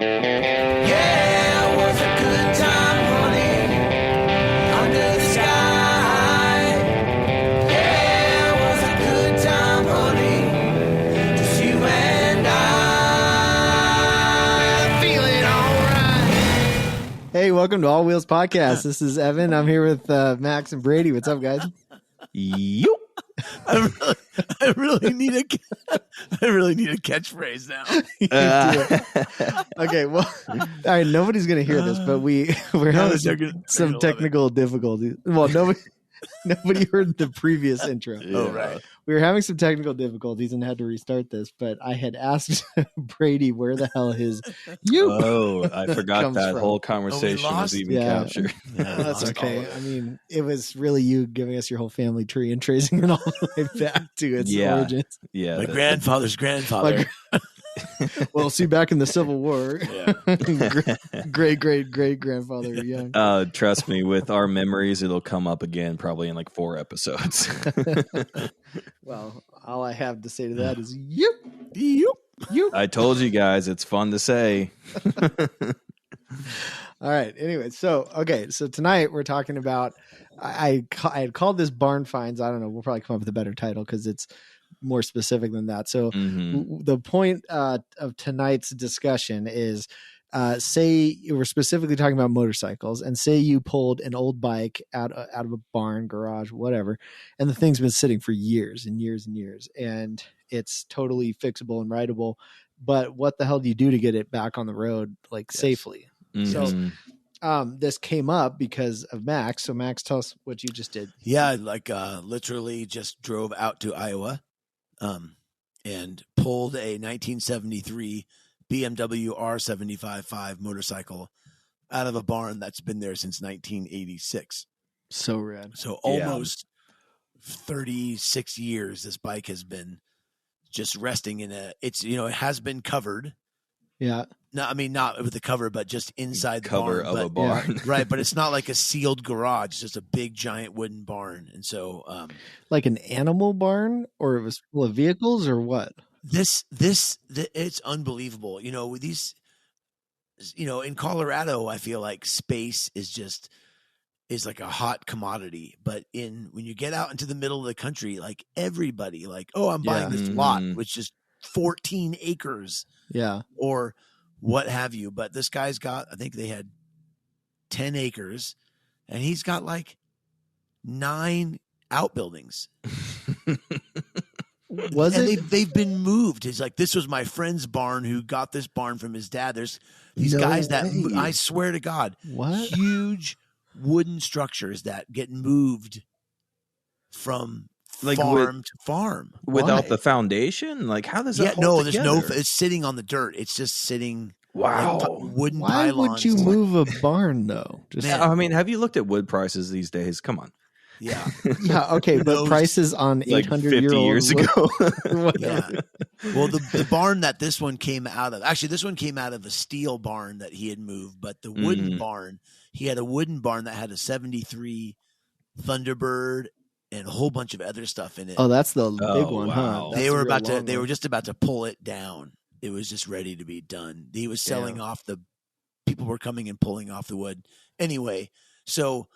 Yeah, it was a good time, honey, under the sky. Yeah, it was a good time, honey, just you and I. Feeling alright. Hey, welcome to All Wheels Podcast. This is Evan. I'm here with Max and Brady. What's up, guys? Yup. I really need a catchphrase now. Okay, well, all right. Nobody's gonna hear this, but we're having some technical difficulties. Well, nobody heard the previous intro. Oh, right. We were having some technical difficulties and had to restart this. But I had asked Brady where the hell his you. Oh, I forgot comes that from. whole conversation was even Yeah. captured. Yeah, That's lost all okay. of it. I mean, it was really you giving us your whole family tree and tracing it all the way back to its Yeah. origins. Yeah. My that- grandfather's grandfather. Well, see, back in the Civil War, Yeah. great grandfather Young. Trust me, with our memories, it'll come up again probably in like 4 episodes. Well, all I have to say to that is you. I told you guys, it's fun to say. All right. Anyway, so tonight we're talking about. I had called this barn finds. I don't know. We'll probably come up with a better title because it's more specific than that. So the point of tonight's discussion is, say we're specifically talking about motorcycles, and say you pulled an old bike out of a barn, garage, whatever, and the thing's been sitting for years and years and years, and it's totally fixable and rideable. But what the hell do you do to get it back on the road, like safely? Mhm. So this came up because of Max. So Max, tell us what you just did. Yeah, like literally just drove out to Iowa and pulled a 1973 BMW R75/5 motorcycle out of a barn that's been there since 1986. So rad. So almost 36 years this bike has been just resting in it has been covered. Yeah. No, I mean, not with the cover, but just inside the Cover barn. of a barn. Right, but it's not like a sealed garage. It's just a big, giant wooden barn. And so Like an animal barn, or it was full of vehicles, or what? it's unbelievable. In Colorado, I feel like space is like a hot commodity. But when you get out into the middle of the country, like everybody, like, oh, I'm buying this lot, which is 14 acres. Yeah. Or what have you. But this guy's got, I think they had 10 acres, and he's got like 9 outbuildings. They've been moved. He's like, this was my friend's barn who got this barn from his dad. There's these guys that, I swear to God, what huge wooden structures that get moved from Like farm to farm Without the foundation? Like, how does that hold together? it's sitting on the dirt. It's just sitting. Wow. Like, wooden Why pylons. would you move a barn though? Just Man. I mean, have you looked at wood prices these days? Come on. Yeah. yeah, okay, but knows? prices on Like 50 years ago. Yeah. Well, the barn that this one came out of, actually, this one came out of a steel barn that he had moved, but the wooden barn, he had a wooden barn that had a 73 Thunderbird and a whole bunch of other stuff in it. Oh, that's the big one, wow. huh? They were just about to pull it down. It was just ready to be done. He was selling off people were coming and pulling off the wood. Anyway, so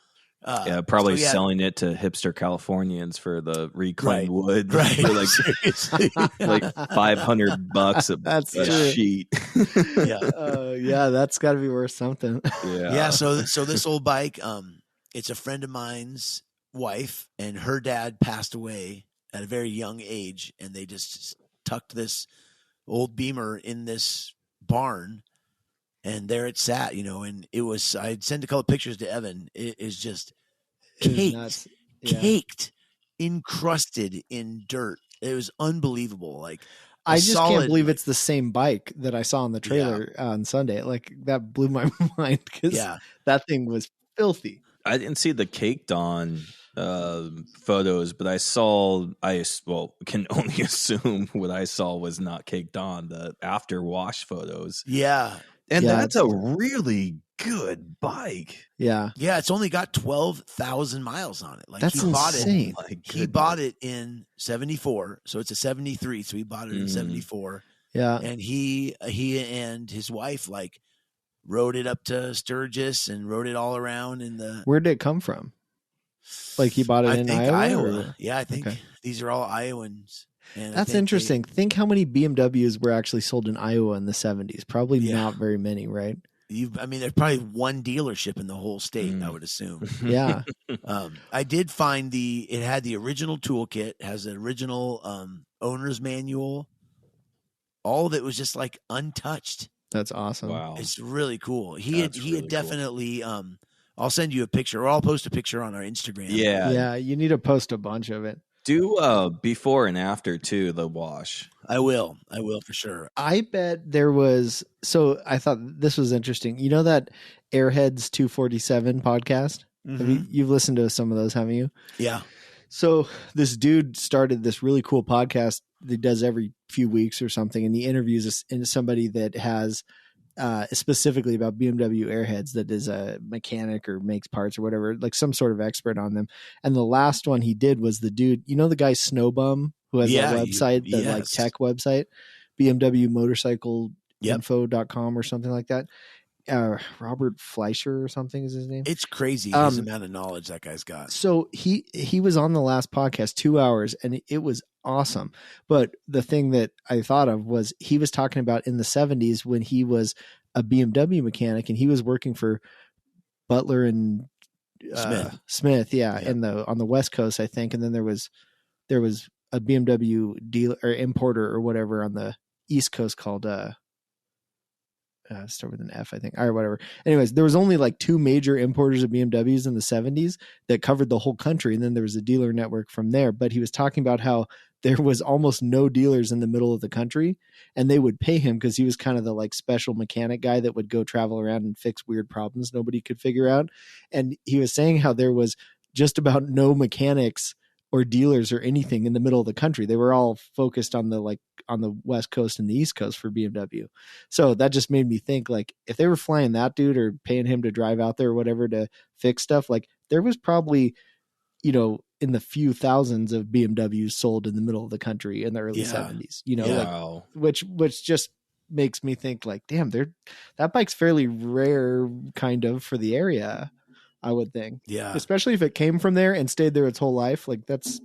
probably selling it to hipster Californians for the reclaimed wood. Right. For like, Seriously. like $500 That's a true. sheet. Yeah, that's got to be worth something. Yeah. So this old bike, it's a friend of mine's wife, and her dad passed away at a very young age, and they just tucked this old Beamer in this barn, and there it sat, and it was, I'd send a couple of pictures to Evan. It is just caked, encrusted in dirt. It was unbelievable. Like, I just can't believe it's the same bike that I saw on the trailer on Sunday. Like, that blew my mind because that thing was filthy. I didn't see the caked on photos, but can only assume what I saw was not caked on, the after wash photos. Yeah. And that's a really good bike. Yeah. Yeah, it's only got 12,000 miles on it. Like, that's insane. He bought it in 74, so it's a 73. So he bought it in 74, Yeah. and he and his wife like rode it up to Sturgis and rode it all around in the. Where did it come from? Like he bought it I in think Iowa? Iowa. Yeah, I think Okay. these are all Iowans. And That's interesting. Think how many BMWs were actually sold in Iowa in the 70s. Probably Yeah. not very many, right? I mean, there's probably one dealership in the whole state, I would assume. Yeah. I did find it had the original toolkit, has the original owner's manual. All of it was just like untouched. That's awesome. Wow. It's really cool. He That's had really cool. definitely I'll send you a picture, or I'll post a picture on our Instagram. Yeah. Yeah, you need to post a bunch of it. Do before and after too, the wash. I will for sure. I bet there was. So I thought this was interesting. You know that Airheads 247 podcast? You've listened to some of those, haven't you? Yeah. So this dude started this really cool podcast that he does every few weeks or something, and he interviews somebody that has specifically about BMW Airheads, that is a mechanic or makes parts or whatever, like some sort of expert on them. And the last one he did was the dude, you know, the guy Snowbum who has that website, the like tech website, BMW Motorcycle info.com or something like that. Robert Fleischer or something is his name. It's crazy his amount of knowledge that guy's got. So he was on the last podcast 2 hours and it was awesome. But the thing that I thought of was he was talking about in the 70s when he was a BMW mechanic and he was working for Butler and Smith, on the West Coast, I think. And then there was a BMW dealer or importer or whatever on the East Coast called start with an F, I think, or whatever. Anyways, there was only like 2 major importers of BMWs in the 70s that covered the whole country. And then there was a dealer network from there. But he was talking about how there was almost no dealers in the middle of the country, and they would pay him because he was kind of the like special mechanic guy that would go travel around and fix weird problems nobody could figure out. And he was saying how there was just about no mechanics or dealers or anything in the middle of the country. They were all focused on the West Coast and the East Coast for BMW. So that just made me think, like, if they were flying that dude or paying him to drive out there or whatever to fix stuff, like there was probably, you know, in the few thousands of BMWs sold in the middle of the country in the early 70s, you know, like, which just makes me think like, damn, that bike's fairly rare kind of for the area, I would think. Yeah. Especially if it came from there and stayed there its whole life. Like that's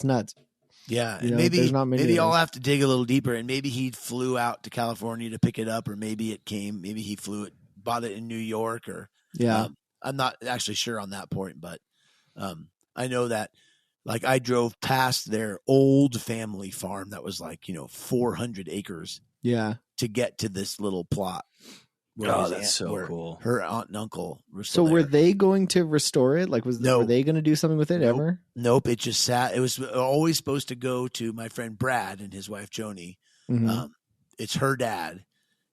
nuts. Yeah. You know, maybe I'll have to dig a little deeper, and maybe he flew out to California to pick it up, or maybe he bought it in New York, or I'm not actually sure on that point, but I know that like I drove past their old family farm that was like, 400 acres to get to this little plot. Oh, that's so cool. Her aunt and uncle were So were they going to restore it? Like, were they going to do something with it ever? Nope. It just sat. It was always supposed to go to my friend Brad and his wife Joni. Mm-hmm. It's her dad.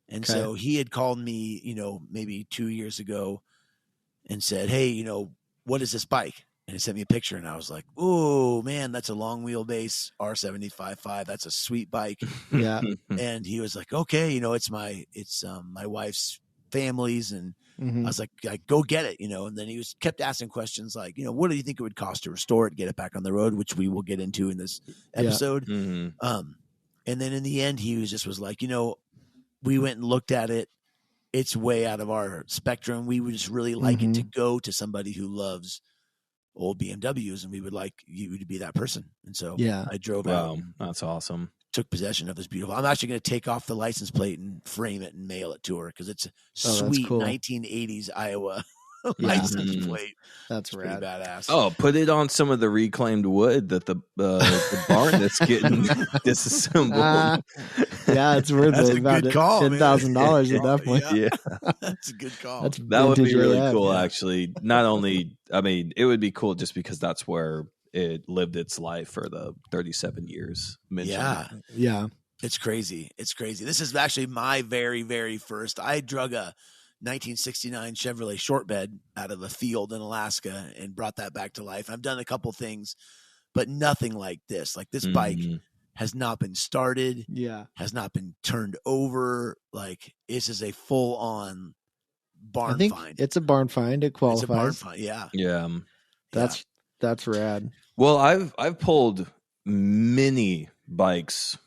And so he had called me, maybe 2 years ago and said, hey, what is this bike? And he sent me a picture, and I was like, oh, man, that's a long wheelbase R75.5. That's a sweet bike. Yeah. And he was like, okay, it's my wife's family's. And I was like, go get it, And then he kept asking questions like, what do you think it would cost to restore it, get it back on the road, which we will get into in this episode. Yeah. Mm-hmm. And then in the end, he was like, we went and looked at it. It's way out of our spectrum. We would just really like it to go to somebody who loves old BMWs, and we would like you to be that person. And so I drove out. That's awesome. Took possession of this beautiful. I'm actually going to take off the license plate and frame it and mail it to her because it's a sweet cool 1980s Iowa license plate. That's pretty badass. Oh, put it on some of the reclaimed wood that the barn that's getting disassembled. Yeah, it's worth That's it. a About good call, $10,000 at that point. Yeah. That's a good call. That would be really cool, actually. Not only, I mean, it would be cool just because that's where it lived its life for the 37 years mentioned. Yeah. It's crazy. It's crazy. This is actually my very, very first. I drug a 1969 Chevrolet short bed out of a field in Alaska and brought that back to life. I've done a couple things, but nothing like this. Like this bike has not been started. Yeah. Has not been turned over. Like this is a full on barn find. It's a barn find. It qualifies. It's a barn find. Yeah. Yeah. That's rad. Well, I've pulled many bikes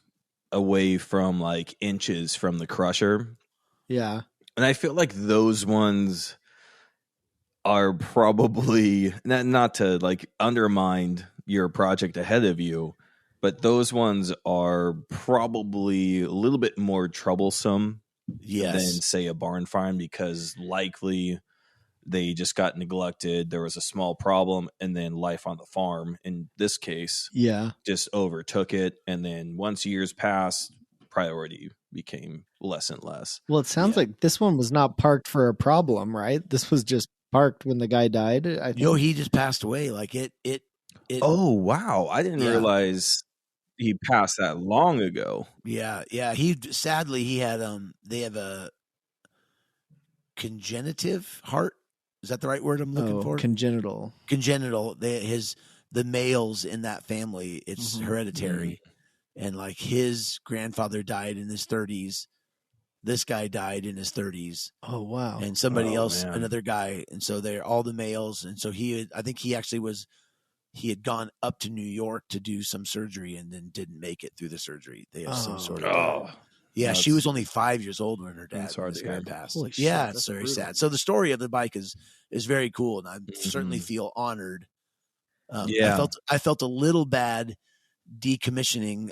away from like inches from the crusher. Yeah. And I feel like those ones are probably not to like undermine your project ahead of you, but those ones are probably a little bit more troublesome than say a barn find, because likely they just got neglected. There was a small problem, and then life on the farm, in this case, just overtook it. And then once years passed, priority became less and less. Well, it sounds like this one was not parked for a problem, right? This was just parked when the guy died. I think. he just passed away. Like it. Oh wow! I didn't realize he passed that long ago. Yeah. He sadly he had they have a congenitive heart. Is that the right word I'm looking for? Congenital. The males in that family, it's hereditary. And like his grandfather died in his 30s. This guy died in his 30s. Oh, wow. And somebody else, another guy. And so they're all the males. And so I think he had gone up to New York to do some surgery and then didn't make it through the surgery. They have some sort of. Yeah, she was only 5 years old when her dad passed. Holy shit, yeah, that's it's very brutal. sad. So the story of the bike is very cool, and I certainly feel honored. I felt a little bad decommissioning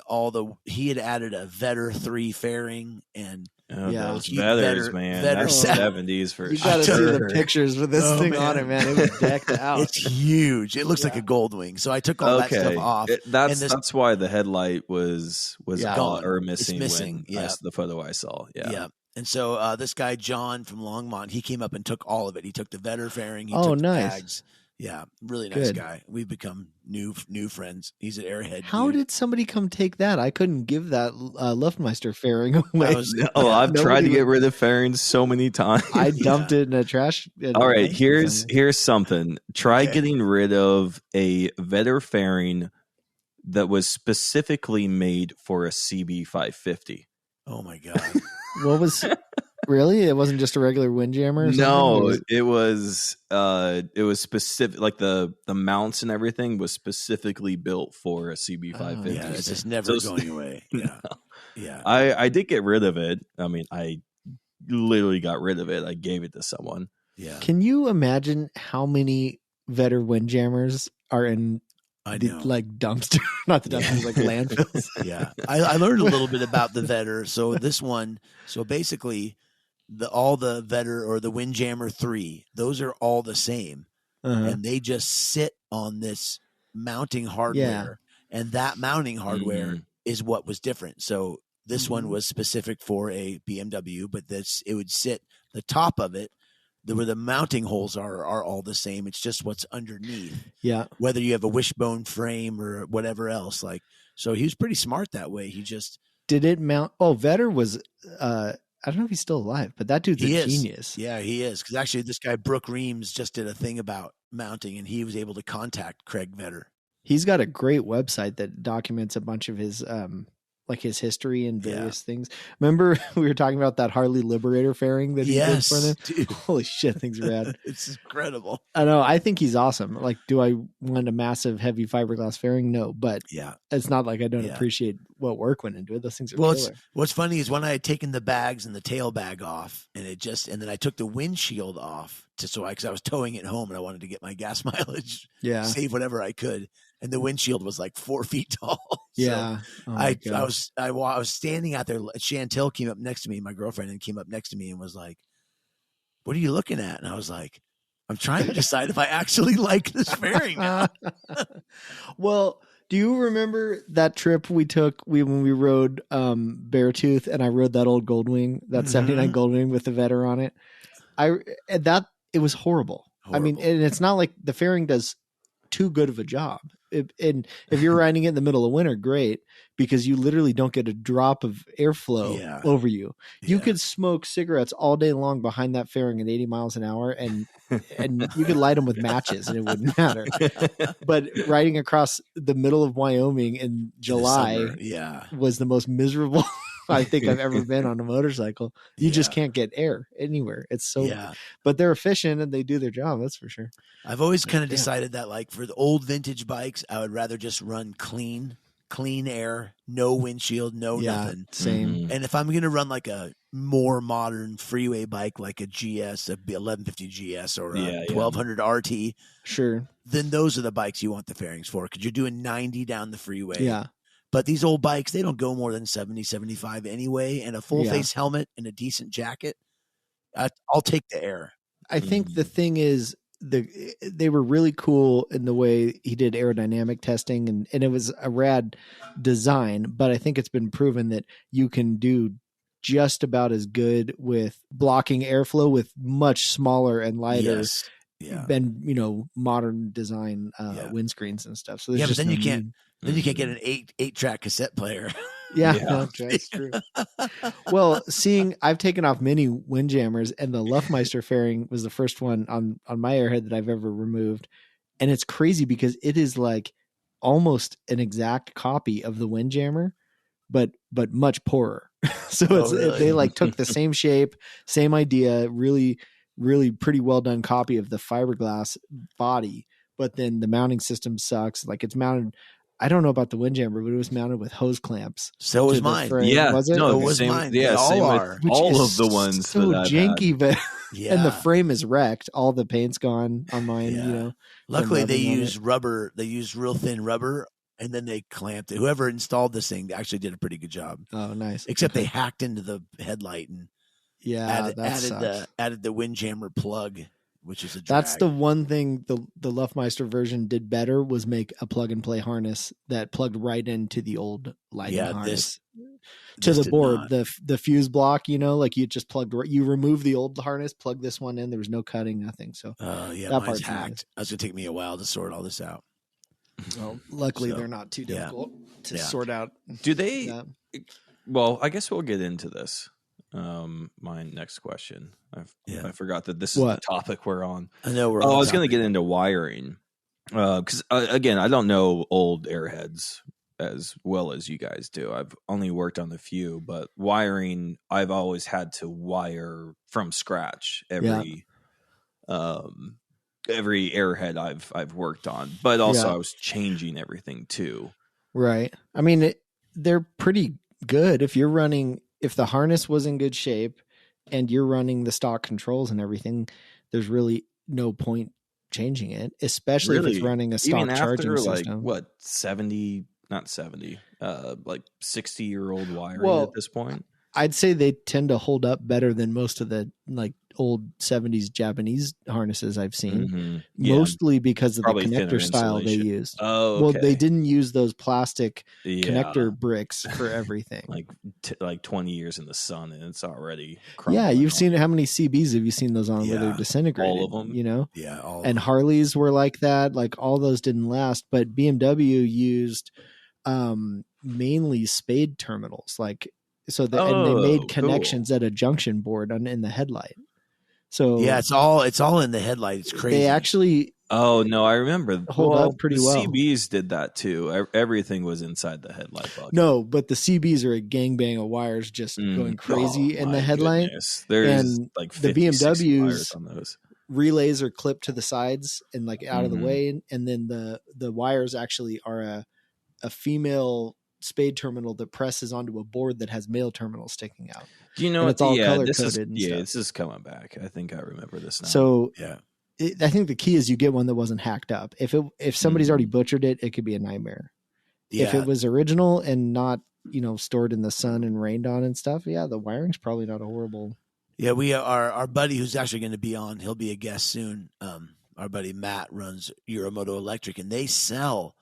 he had added a Vetter 3 fairing and those Vetters, man. Vetter That's 70s for You gotta see the pictures with this thing on it, man. It was decked out. It's huge. It looks like a Goldwing. So I took all that stuff off. That's why the headlight was gone or missing. It's missing. The photo I saw. Yeah. And so this guy John from Longmont, he came up and took all of it. He took the Vetter fairing. He took the tags. Yeah, really nice guy. We've become new friends. He's an airhead. How did somebody come take that? I couldn't give that Luftmeister fairing away. I've tried to get rid of fairings so many times. I dumped it in a trash. All right, here's something. Try getting rid of a Vetter fairing that was specifically made for a CB550. Oh my god! What was? Really? It wasn't just a regular windjammer? Or no, it was specific. Like the mounts and everything was specifically built for a CB550. Yeah, it's just never going away. Yeah, yeah. I did get rid of it. I mean, I literally got rid of it. I gave it to someone. Yeah. Can you imagine how many Vetter windjammers are in? I know. Like dumpster, not the dumpsters, like landfills. Yeah, I learned a little bit about the Vetter. So basically, all the Vetter or the Windjammer 3, those are all the same, and they just sit on this mounting hardware, and that mounting hardware is what was different. So this one was specific for a BMW, but it would sit the top of it. Where the mounting holes are all the same. It's just what's underneath. Yeah. Whether you have a wishbone frame or whatever else. So he was pretty smart that way. He just did it mount. Oh, Vetter was, I don't know if he's still alive, but that dude's a genius. Yeah, he is. Because actually this guy, Brooke Reams, just did a thing about mounting and he was able to contact Craig Vetter. He's got a great website that documents a bunch of his, like his history and various things. Remember we were talking about that Harley Liberator fairing that he did for them? Dude. Holy shit, things rad. It's incredible. I know. I think he's awesome. Like, do I want a massive heavy fiberglass fairing? No, but it's not like I don't appreciate what work went into it. Those things are killer. What's funny is when I had taken the bags and the tail bag off and then I took the windshield off because I was towing it home and I wanted to get my gas mileage, save whatever I could. And the windshield was like 4 feet tall. Yeah. So I was standing out there. Chantel came up next to me, my girlfriend, and came up next to me and was like, "What are you looking at?" And I was like, "I'm trying to decide if I actually like this fairing now." Well, do you remember that trip we took when we rode Beartooth and I rode that old Goldwing, that 79 Goldwing with the Vetter on it? It was horrible. I mean, and it's not like the fairing does too good of a job. And if you're riding it in the middle of winter, great, because you literally don't get a drop of airflow over you. You could smoke cigarettes all day long behind that fairing at 80 miles an hour, and you could light them with matches and it wouldn't matter. But riding across the middle of Wyoming in July was the most miserable I think I've ever been on a motorcycle. You just can't get air anywhere. It's so, but they're efficient and they do their job. That's for sure. I've always kind of decided that, like, for the old vintage bikes, I would rather just run clean clean air, no windshield, no nothing. Same. And if I'm going to run like a more modern freeway bike, like a GS, a 1150 GS or a 1200 RT, Sure. then those are the bikes you want the fairings for, because you're doing 90 down the freeway. Yeah. But these old bikes, they don't go more than 70, 75 anyway. And a full face helmet and a decent jacket, I'll take the air. I think the thing is, they were really cool in the way he did aerodynamic testing, and it was a rad design, but I think it's been proven that you can do just about as good with blocking airflow with much smaller and lighter than, you know, modern design windscreens and stuff. So but then you can't get an 8-track cassette player. That's true. Well, I've taken off many windjammers, and the Luftmeister fairing was the first one on my airhead that I've ever removed. And it's crazy because it is like almost an exact copy of the windjammer, but much poorer. So they like took the same shape, same idea, really, really pretty well done copy of the fiberglass body. But then the mounting system sucks. Like, it's mounted, I don't know about the windjammer, but it was mounted with hose clamps. So was mine. Was it? No, it was mine. Yeah, all are. All of the ones so that I've janky, had. but and the frame is wrecked. All the paint's gone on mine. You know. Luckily, they use rubber. They use real thin rubber, and then they clamped it. Whoever installed this thing actually did a pretty good job. Oh, nice. Except they hacked into the headlight and added the windjammer plug, which is a drag. That's the one thing the Luftmeister version did better, was make a plug and play harness that plugged right into the old lighting harness to the board. Not. The fuse block, you know, like you just you remove the old harness, plug this one in. There was no cutting, nothing. So that part's hacked. Nice. It's gonna take me a while to sort all this out. Well, luckily they're not too difficult to sort out. Do they? Well, I guess we'll get into this. My next question. I forgot that this is the topic we're on. I know we're. I was going to get into wiring because again, I don't know old airheads as well as you guys do. I've only worked on a few, but wiring, I've always had to wire from scratch every airhead I've worked on. But also, I was changing everything too. Right. I mean, they're pretty good if you're running. If the harness was in good shape and you're running the stock controls and everything, there's really no point changing it, especially if it's running a stock charging system. Like 60-year-old wiring at this point? I'd say they tend to hold up better than most of the like old 70s Japanese harnesses I've seen, mostly because of the connector style they used. Oh, okay. Well, they didn't use those plastic connector bricks for everything. like 20 years in the sun and it's already you've seen how many CBs have you seen those on where they're disintegrated? All of them, you know. And Harleys were like that. Like all those didn't last, but BMW used mainly spade terminals, like. So and they made connections at a junction board in the headlight. So it's all in the headlight. It's crazy. They actually I remember hold up pretty well. CBs did that too. Everything was inside the headlight bucket. No, but the CBs are a gangbang of wires just going crazy in the headlight. Goodness. There's like 50, the BMWs wires on those. Relays are clipped to the sides and like out of the way, and then the wires actually are a female spade terminal that presses onto a board that has male terminals sticking out. Do you know it's all color coded? This is coming back. I think I remember this now. So I think the key is you get one that wasn't hacked up. If somebody's already butchered it, it could be a nightmare. If it was original and not stored in the sun and rained on and stuff, the wiring's probably not a horrible. Yeah, we are our buddy who's actually going to be on. He'll be a guest soon. Our buddy Matt runs Euromoto Electric, and they sell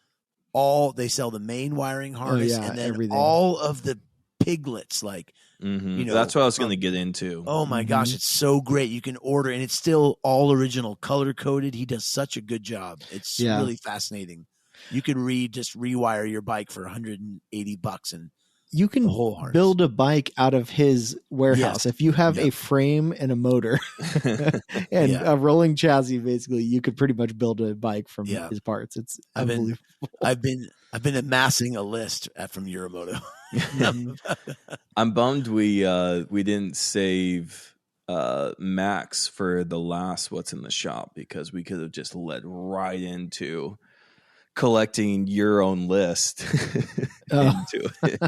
the main wiring harness and then everything. All of the piglets, like that's what I was going to get into. Oh my gosh, it's so great. You can order, and it's still all original, color coded. He does such a good job. It's really fascinating. You can rewire your bike for $180 and you can build a bike out of his warehouse. If you have a frame and a motor and a rolling chassis, basically, you could pretty much build a bike from his parts. It's unbelievable. I've been amassing a list from Euromoto. I'm bummed we didn't save Max for the last What's in the Shop, because we could have just led right into. collecting your own list into it.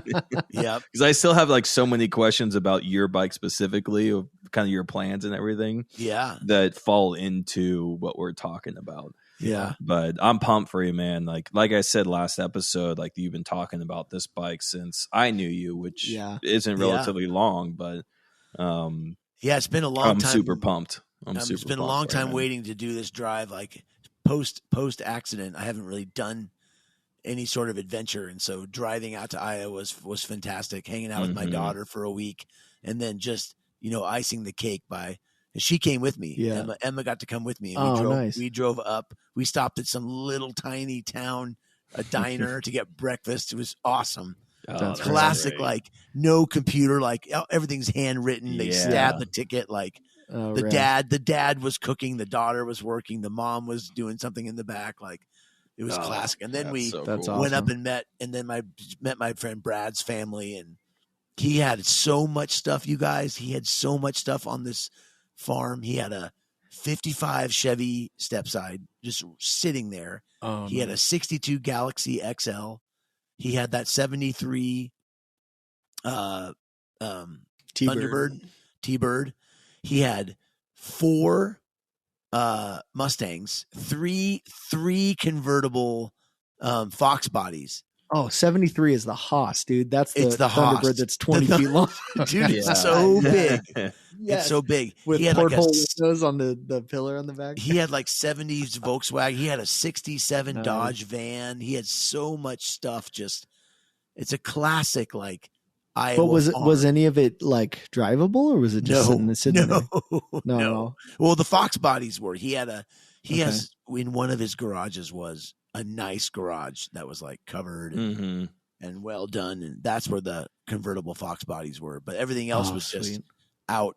Yep. Because I still have like so many questions about your bike specifically, of kind of your plans and everything Yeah. that fall into what we're talking about. Yeah. But I'm pumped for you, man. Like I said last episode, like you've been talking about this bike since I knew you, which isn't relatively long, but yeah, it's been a long I'm time. super pumped. It's been a long time waiting to do this drive. Like post accident, I haven't really done any sort of adventure, and so driving out to Iowa was fantastic. Hanging out with my daughter for a week, and then just icing the cake by. And she came with me. Yeah. Emma got to come with me. And nice. We drove up. We stopped at some little tiny town, a diner to get breakfast. It was awesome. That's classic, great. Like no computer, like everything's handwritten. They stabbed the ticket. Like the dad was cooking, the daughter was working, the mom was doing something in the back. Like it was classic. And then we went up and met my friend Brad's family, and he had so much stuff. You guys, he had so much stuff on this farm. He had a 55 Chevy stepside just sitting there. He had a 62 Galaxy XL. He had that 73 Thunderbird T-Bird. He had 4 Mustangs, three convertible Fox bodies. Oh, 73 is the Haas, dude. That's the Haas. Thunderbird that's 20 feet long. Dude, it's so big. It's so big. With he had porthole windows on the pillar on the back. He had like 70s Volkswagen. He had a 67 Dodge van. He had so much stuff. Just, it's a classic, like, Iowa But farm. was any of it like drivable, or was it just sitting there? No. Well, the Fox bodies were. He has in one of his garages was a nice garage that was like covered and well done, and that's where the convertible Fox bodies were. But everything else was just out,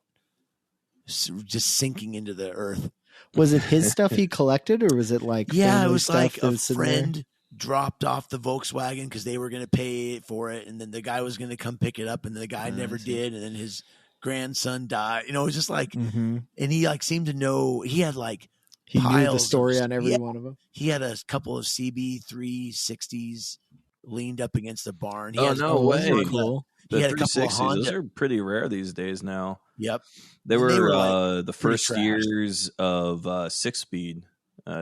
just sinking into the earth. Was it his stuff he collected, or was it like it was like a friend dropped off the Volkswagen because they were going to pay for it, and then the guy was going to come pick it up, and the guy never did, and then his grandson died. It was just like, and he like seemed to know. He had like. He knew the story on every one of them. He had a couple of CB 360s leaned up against the barn. He no way! Cool. The 360s, those are pretty rare these days now. Yep, they were like the first years of 6-speed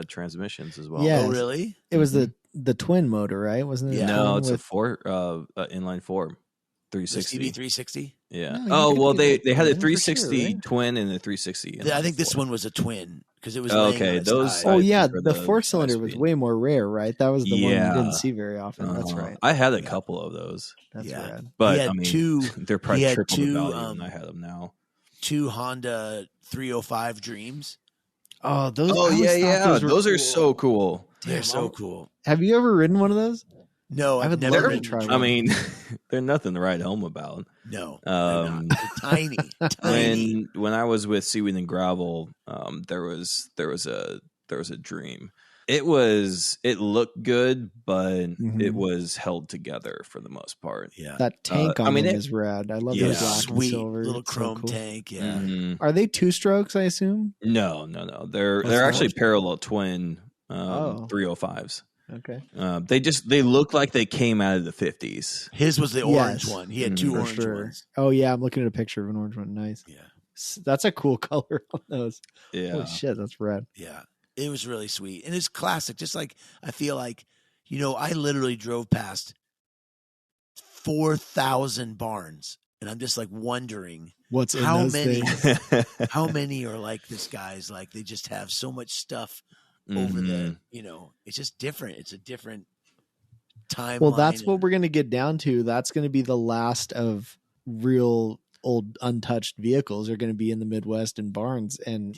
transmissions as well. Yeah, oh really? It was the twin motor, right? Wasn't it? Yeah. No, it's a inline 4 360. The CB 360. Yeah. No, they had a 360 sure, right? twin and a 360. I think this one was a twin because it was okay. Those. Oh yeah, the 4-cylinder was way more rare, right? That was the one you didn't see very often. That's right. I had a couple of those. That's rad. But I mean, they're probably triple the value than I had them now. 2 Honda 305 Dreams. Oh, those. Those are cool. so cool. They're so cool. Have you ever ridden one of those? No, I would never love been to try. I mean, they're nothing to write home about. No, they're tiny. When I was with Seaweed and Gravel, there was a Dream. It looked good, but it was held together for the most part. Yeah, that tank on them is rad. I love that black and silver. Little chrome tank. Yeah, Are they 2-strokes? I assume. No. They're actually parallel twin 305s. Okay. They look like they came out of the 50s. His was the orange one. He had 2 orange ones. Oh yeah, I'm looking at a picture of an orange one. Nice. Yeah. That's a cool color on those. Yeah. Holy shit, that's rad. Yeah. It was really sweet. And it's classic. Just like I feel like, I literally drove past 4,000 barns, and I'm just like wondering what's in how those many things. how many are like this guy's, like they just have so much stuff over the, it's just different. It's a different timeline. Well, that's what we're going to get down to. That's going to be the last of real old untouched vehicles are going to be in the Midwest and barns. And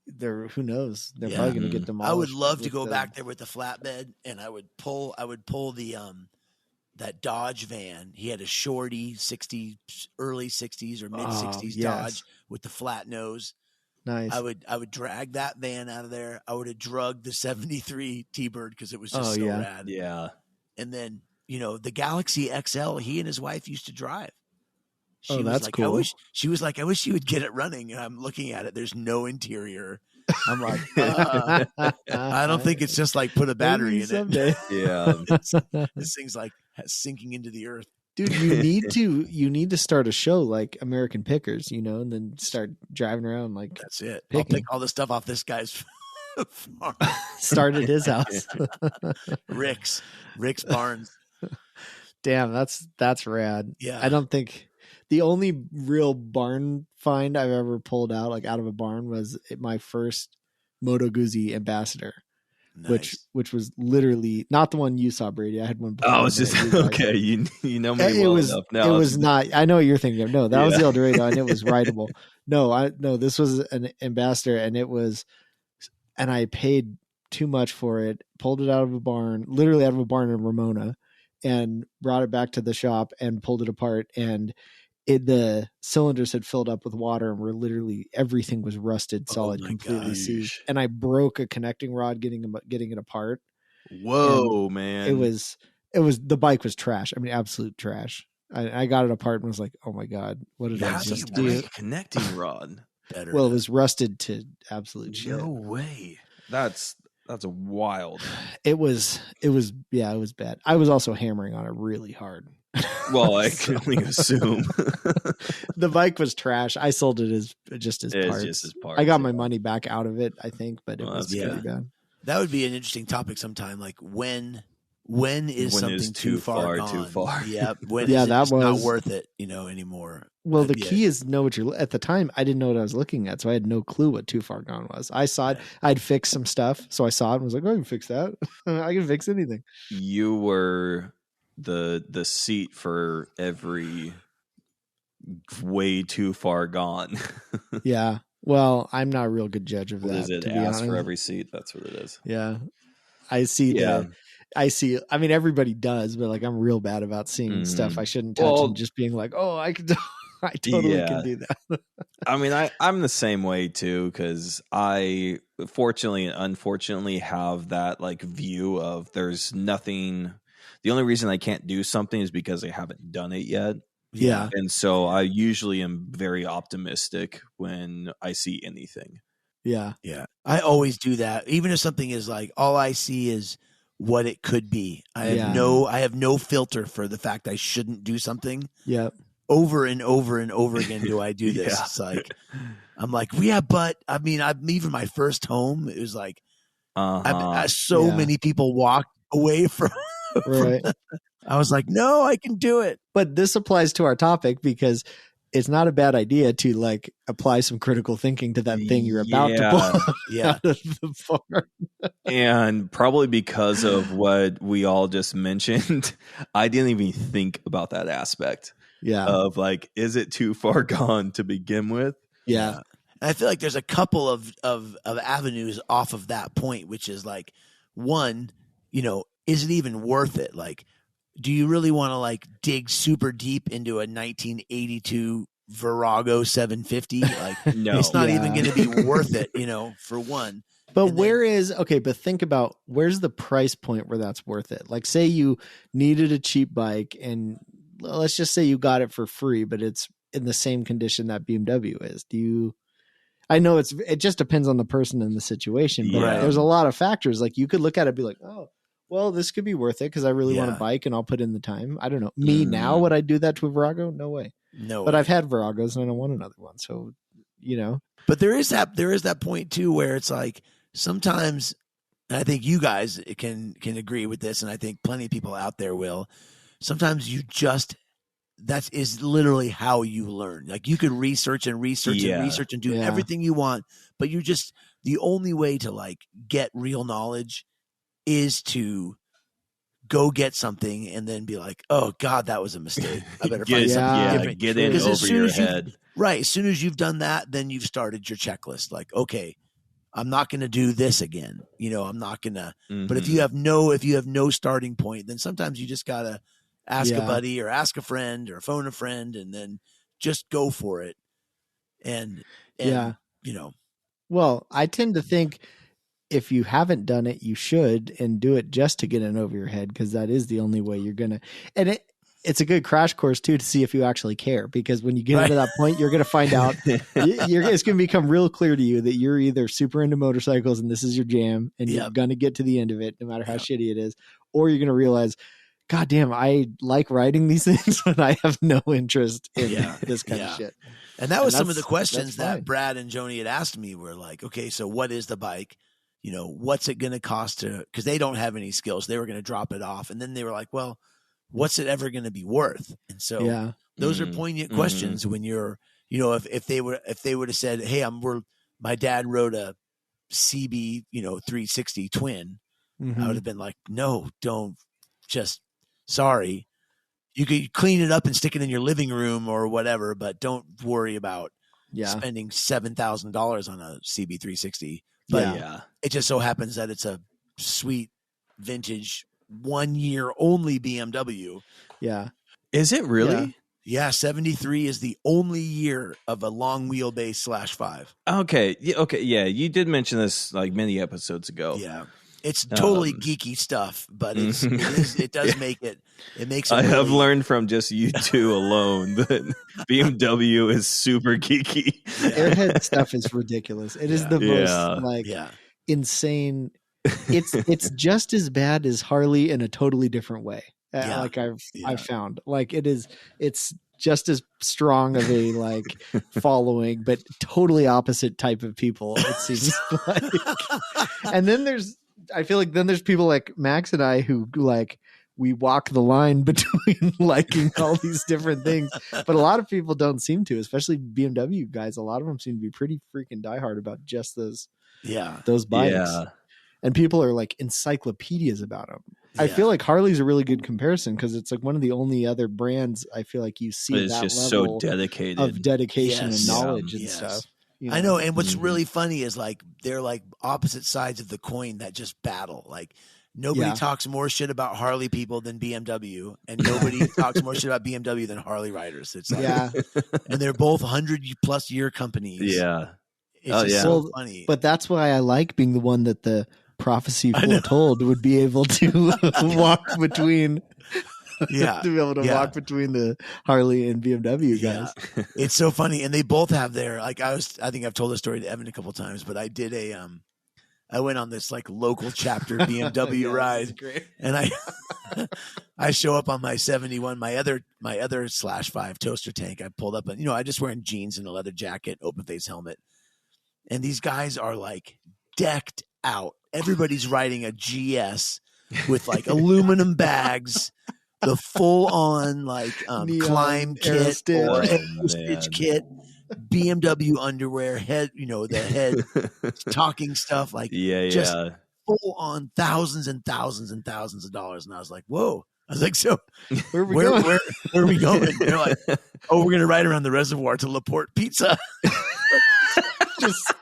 they're, who knows? They're probably going to get demolished. I would love to go back there with the flatbed, and I would pull the, that Dodge van. He had a shorty early 60s or mid 60s Dodge with the flat nose. Nice. I would drag that van out of there. I would have drugged the 73 T-Bird because it was just so rad. Yeah. And then, the Galaxy XL, he and his wife used to drive. That's cool. She was like, I wish you would get it running. And I'm looking at it. There's no interior. I'm like, I don't think it's just like put a battery Maybe in someday. Yeah. This thing's like sinking into the earth. Dude, you need to start a show like American Pickers, and then start driving around like That's it. picking. I'll pick all the stuff off this guy's farm. Start at his house. Rick's Barns. Damn, that's rad. Yeah. I don't think the only real barn find I've ever pulled out, like out of a barn, was my first Moto Guzzi Ambassador. Nice. Which was literally not the one you saw, Brady. I had one before. Oh, it's just okay. You know me it well was, enough. No, it was not. I know what you're thinking of. No, that was the El Dorado, and it was rideable. No, this was an Ambassador, and I paid too much for it. Pulled it out of a barn, literally out of a barn in Ramona, and brought it back to the shop and pulled it apart. And the cylinders had filled up with water and were literally everything was rusted solid, completely seized. And I broke a connecting rod getting it apart. Whoa, man! It was the bike was trash. I mean, absolute trash. I got it apart and was like, oh my god, what did I just do? A connecting rod. Well, it was rusted to absolute shit. No way. That's wild. It was bad. I was also hammering on it really hard. Well, I can only assume. The bike was trash. I sold it as just as parts. I got my money back out of it, I think, but it was pretty bad. That would be an interesting topic sometime. Like when is something too far gone? Too far. Yeah. When yeah, is that was not worth it, anymore. Well, the key is know what you're. At the time, I didn't know what I was looking at, so I had no clue what too far gone was. I saw it. I'd fixed some stuff, so I saw it and was like, "Oh, I can fix that. I can fix anything." You were the seat for every way too far gone. Yeah. Well, I'm not a real good judge of that. Is it ass for every seat? That's what it is. Yeah. I see. Yeah. I mean, everybody does, but like, I'm real bad about seeing stuff I shouldn't touch and just being like, oh, I totally can do that. I mean, I'm the same way too, because I fortunately and unfortunately have that like view of there's nothing. The only reason I can't do something is because I haven't done it yet. Yeah. And so I usually am very optimistic when I see anything. Yeah. Yeah. I always do that. Even if something is like, all I see is what it could be. I have no filter for the fact I shouldn't do something. Yeah. Over and over and over again do I do this. It's like, I'm like, yeah, but I mean, even my first home, it was like, many people walked away from. Right. I was like, no, I can do it. But this applies to our topic because it's not a bad idea to like apply some critical thinking to that thing you're about to pull out of the farm. And probably because of what we all just mentioned, I didn't even think about that aspect. Yeah. Of like, is it too far gone to begin with? Yeah. And I feel like there's a couple of avenues off of that point, which is like, one, is it even worth it? Like, do you really want to like dig super deep into a 1982 Virago 750? Like, no, it's not even going to be worth it, for one. But but think about where's the price point where that's worth it? Like, say you needed a cheap bike and let's just say you got it for free, but it's in the same condition that BMW is. I know it just depends on the person and the situation, but there's a lot of factors. Like you could look at it and be like, oh, well, this could be worth it because I really want a bike and I'll put in the time. I don't know. Me now, would I do that to a Virago? No way. No. But I've had Viragos and I don't want another one. So, But there is that point too where it's like sometimes, and I think you guys can agree with this, and I think plenty of people out there will. Sometimes that is literally how you learn. Like you could research and do everything you want, but the only way to like get real knowledge is to go get something and then be like, oh God, that was a mistake. I better find something different. Get in over your head. Right. As soon as you've done that, then you've started your checklist. Like, okay, I'm not going to do this again. I'm not going to, but if you have no starting point, then sometimes you just got to ask a buddy or ask a friend or phone a friend and then just go for it. And well, I tend to think if you haven't done it, you should and do it just to get in over your head. Cause that is the only way you're going to, and it's a good crash course too to see if you actually care, because when you get into that point, you're going to find out it's going to become real clear to you that you're either super into motorcycles and this is your jam and you're going to get to the end of it no matter how shitty it is, or you're going to realize, God damn, I like riding these things, but I have no interest in this kind of shit. And that was some of the questions that Brad and Joni had asked me. Were like, okay, so what is the bike? You know, what's it going to cost to, because they don't have any skills. They were going to drop it off. And then they were like, well, what's it ever going to be worth? And so those are poignant questions when you're, you know, if they would have said, hey, my dad rode a CB, 360 twin, I would have been like, no, don't, just sorry. You could clean it up and stick it in your living room or whatever, but don't worry about spending $7,000 on a CB 360. But it just so happens that it's a sweet vintage 1 year only BMW. Yeah. Is it really? Yeah. 73 is the only year of a long wheelbase /5. Okay. Yeah. You did mention this like many episodes ago. Yeah. It's totally geeky stuff, but it does make it makes it I really, have learned from just you two alone that BMW is super geeky. Airhead stuff is ridiculous. It is the most insane. It's just as bad as Harley in a totally different way. Like I've found, like it's just as strong of a like following, but totally opposite type of people, it seems like. And then I feel like there's people like Max and I who like we walk the line between liking all these different things, but a lot of people don't seem to, especially BMW guys. A lot of them seem to be pretty freaking diehard about just those bikes. Yeah. And people are like encyclopedias about them. Yeah. I feel like Harley's a really good comparison because it's like one of the only other brands I feel like you see it's that just level so dedicated of dedication and knowledge and stuff. You know? I know, and what's really funny is like they're like opposite sides of the coin that just battle. Like nobody talks more shit about Harley people than BMW, and nobody talks more shit about BMW than Harley riders. It's like, and they're both 100+ year companies. Yeah, it's just so funny. But that's why I like being the one that the prophecy foretold would be able to walk between. To be able to walk between the Harley and BMW guys. It's so funny. And they both have their, like, I think I've told this story to Evan a couple times, but I did I went on this like local chapter BMW ride, and I show up on my 71, my other /5 toaster tank. I pulled up and, I just wearing jeans and a leather jacket, open face helmet. And these guys are like decked out. Everybody's riding a GS with like aluminum bags, the full on like climb kit or stitch kit, BMW underwear, head, the head talking stuff, like just full on thousands and thousands and thousands of dollars. And I was like, whoa. I was like, so where are we going? They're like, oh, we're going to ride around the reservoir to LaPorte Pizza. Just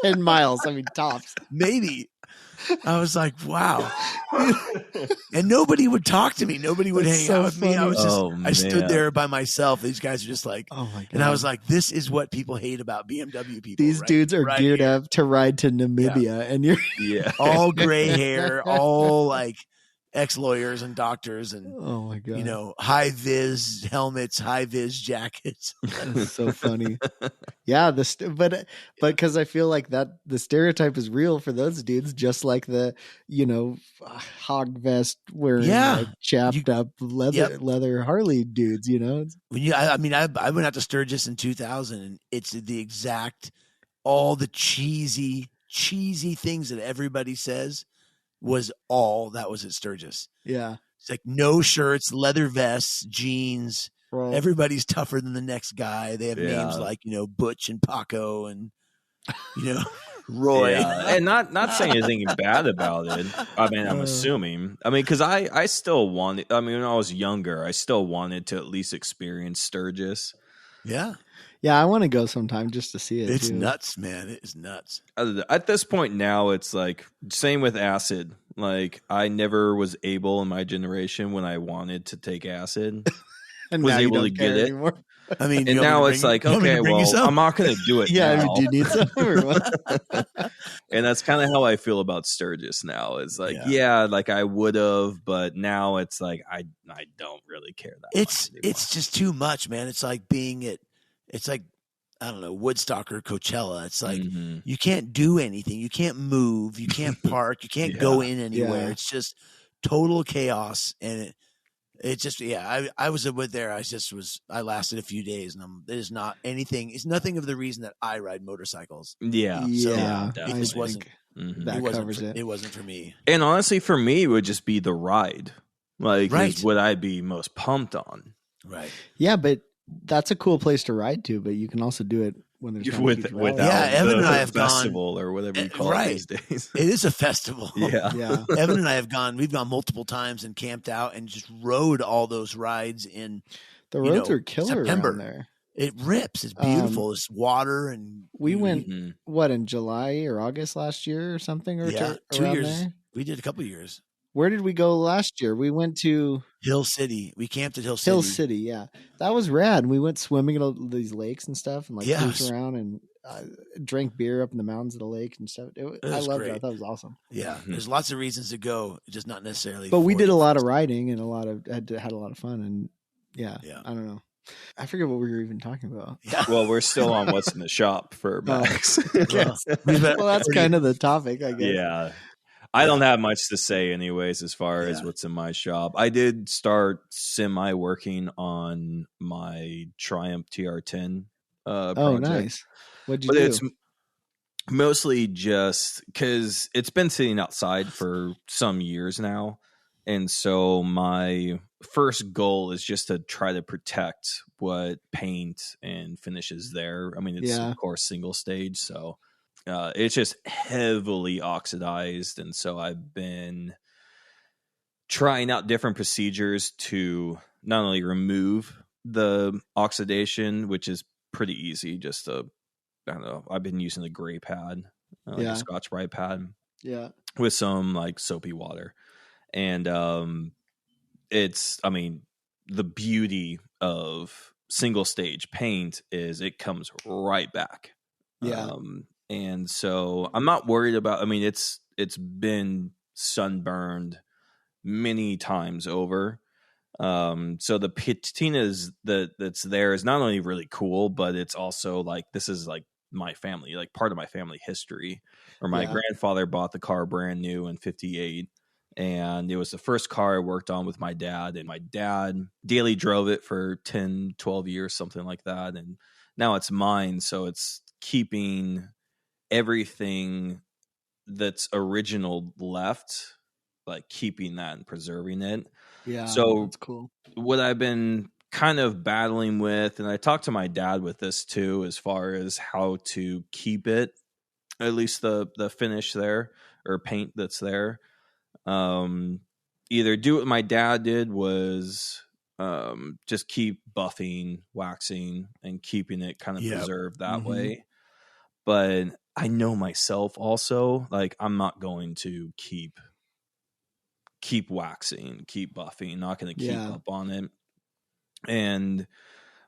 10 miles. I mean, tops. Maybe. I was like, wow. And nobody would talk to me. Nobody would hang out with me. I was just, I stood there by myself. These guys are just like, oh my God. And I was like, this is what people hate about BMW people. These dudes are geared up to ride to Namibia, and you're all gray hair, all like ex-lawyers and doctors, and oh my God, high vis helmets, high vis jackets. That's so funny. Yeah, but because I feel like that the stereotype is real for those dudes, just like the hog vest wearing like, chapped up leather Harley dudes. When I went out to Sturgis in 2000, and it's the exact all the cheesy things that everybody says. Was all that was at Sturgis. Yeah. It's like no shirts, leather vests, jeans. Right. Everybody's tougher than the next guy. They have names like, Butch and Paco and, Roy. Yeah. And not saying anything bad about it. I mean, I'm assuming. I mean, because I still wanted, when I was younger, I still wanted to at least experience Sturgis. Yeah. Yeah, I want to go sometime just to see it. It's nuts, man. It is nuts. At this point now, it's like same with acid. Like I never was able in my generation when I wanted to take acid, and was able to get it. Anymore. I mean, and now it's like, okay, well, I'm not going to do it. Yeah, now. do you need some or what? And that's kind of how I feel about Sturgis now. It's like, Yeah. like I would have, but now it's like I don't really care that much anymore. It's just too much, man. It's like it's like, I don't know, Woodstock or Coachella. It's like you can't do anything. You can't move. You can't park. You can't go in anywhere. Yeah. It's just total chaos. And it just, I was with there. I lasted a few days, and it is not anything. It's nothing of the reason that I ride motorcycles. Yeah. Yeah, it just wasn't. that covers it. It wasn't for me. And honestly, for me, it would just be the ride. Like, Right. is what I'd be most pumped on. Right. Yeah, but that's a cool place to ride to. But you can also do it when there's not a huge rally. without Yeah, Evan and I have gone- festival or whatever you call it these days. It is a festival. Yeah. Yeah. Evan and I have gone. We've gone multiple times and camped out and just rode all those rides in. The roads are killer September. around there. It rips. It's beautiful. It's water and We went Mhm. what in July or August last year or something, or 2 around years. there? We did a couple years. Where did we go last year? We went to Hill City. We camped at Hill City. Hill City. Yeah, that was rad. We went swimming at all these lakes and stuff, and like Yeah, cruised around and drank beer up in the mountains of the lake and stuff. I was loved great. it. I thought it was awesome. Yeah, there's lots of reasons to go, just not necessarily. But we for did a the lot of festival. riding and had a lot of fun. And Yeah. I don't know. I forget what we were even talking about. Yeah. Well, we're still on what's in the shop for Max. Well, that's kind of the topic, I guess. Yeah. I don't have much to say anyways as far as what's in my shop. I did start semi working on my Triumph TR10 project. Oh, nice. What'd you But do? it's mostly just because it's been sitting outside for some years now. And so my first goal is just to try to protect what paint and finishes there. I mean, it's of course single stage, so it's just heavily oxidized. And so I've been trying out different procedures to not only remove the oxidation, which is pretty easy, just I don't know, I've been using a gray pad, like a Scotch Brite pad, with some like soapy water. And the beauty of single stage paint is it comes right back. And so I'm not worried about, it's been sunburned many times over. So the patina that's there is not only really cool, but it's also like, this is like my family, like part of my family history, where my grandfather bought the car brand new in 58. And it was the first car I worked on with my dad, and my dad daily drove it for 10, 12 years, something like that. And now it's mine. So it's keeping everything that's original left, like keeping that and preserving it. Yeah. So that's cool. What I've been kind of battling with, and I talked to my dad with this too, as far as how to keep it, at least the finish there or paint that's there. Either do what my dad did, was just keep buffing, waxing, and keeping it kind of preserved that way. But I know myself also, like, I'm not going to keep waxing, keep buffing, not going to keep up on it.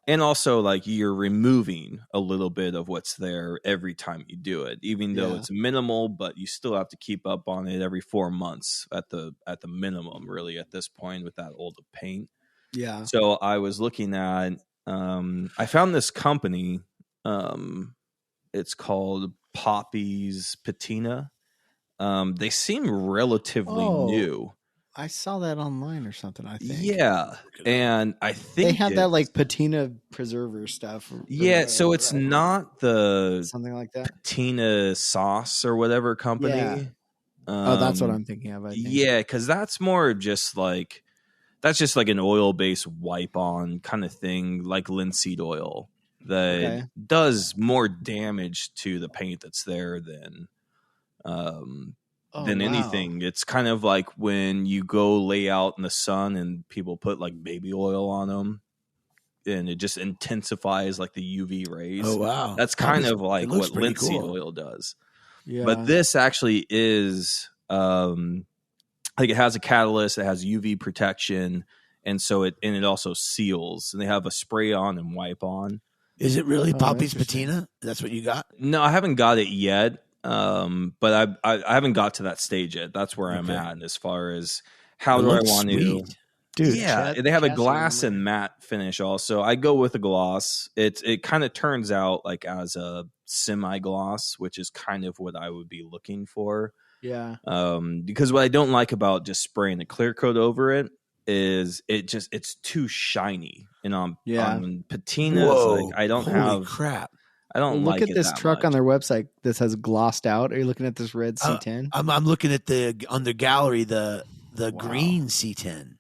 And also, like, you're removing a little bit of what's there every time you do it, even though it's minimal, but you still have to keep up on it every 4 months at the minimum, really, at this point with that old paint. Yeah. So I was looking at, I found this company, it's called Poppy's Patina. They seem relatively new. I saw that online or something, I think. Yeah. And I think they have that like patina preserver stuff. So it's not the something like that patina sauce or whatever company. Yeah. That's what I'm thinking of. I think. Yeah, because that's more just like, that's just like an oil-based wipe-on kind of thing, like linseed oil, that does more damage to the paint that's there than anything. It's kind of like when you go lay out in the sun and people put like baby oil on them, and it just intensifies like the UV rays. Oh wow, that's kind of like what linseed oil does. Yeah, but this actually is like, it has a catalyst, it has UV protection, and so it also seals. And they have a spray on and wipe on. Is it really Poppy's Patina? That's what you got? No, I haven't got it yet. but I haven't got to that stage yet. That's where I'm Okay. at as far as how It do I looks want to. sweet. Dude, Yeah, Chet- they have a Chassis glass armor. and matte finish also. I go with a gloss. It kind of turns out like as a semi gloss, which is kind of what I would be looking for. Yeah. Because what I don't like about just spraying the clear coat over it is it's too shiny. And on patinas, Whoa! like I don't Holy crap! Well, look like at it this that truck much. on their website that says glossed out. Are you looking at this red C10? I'm looking at on the gallery the Wow. green C10.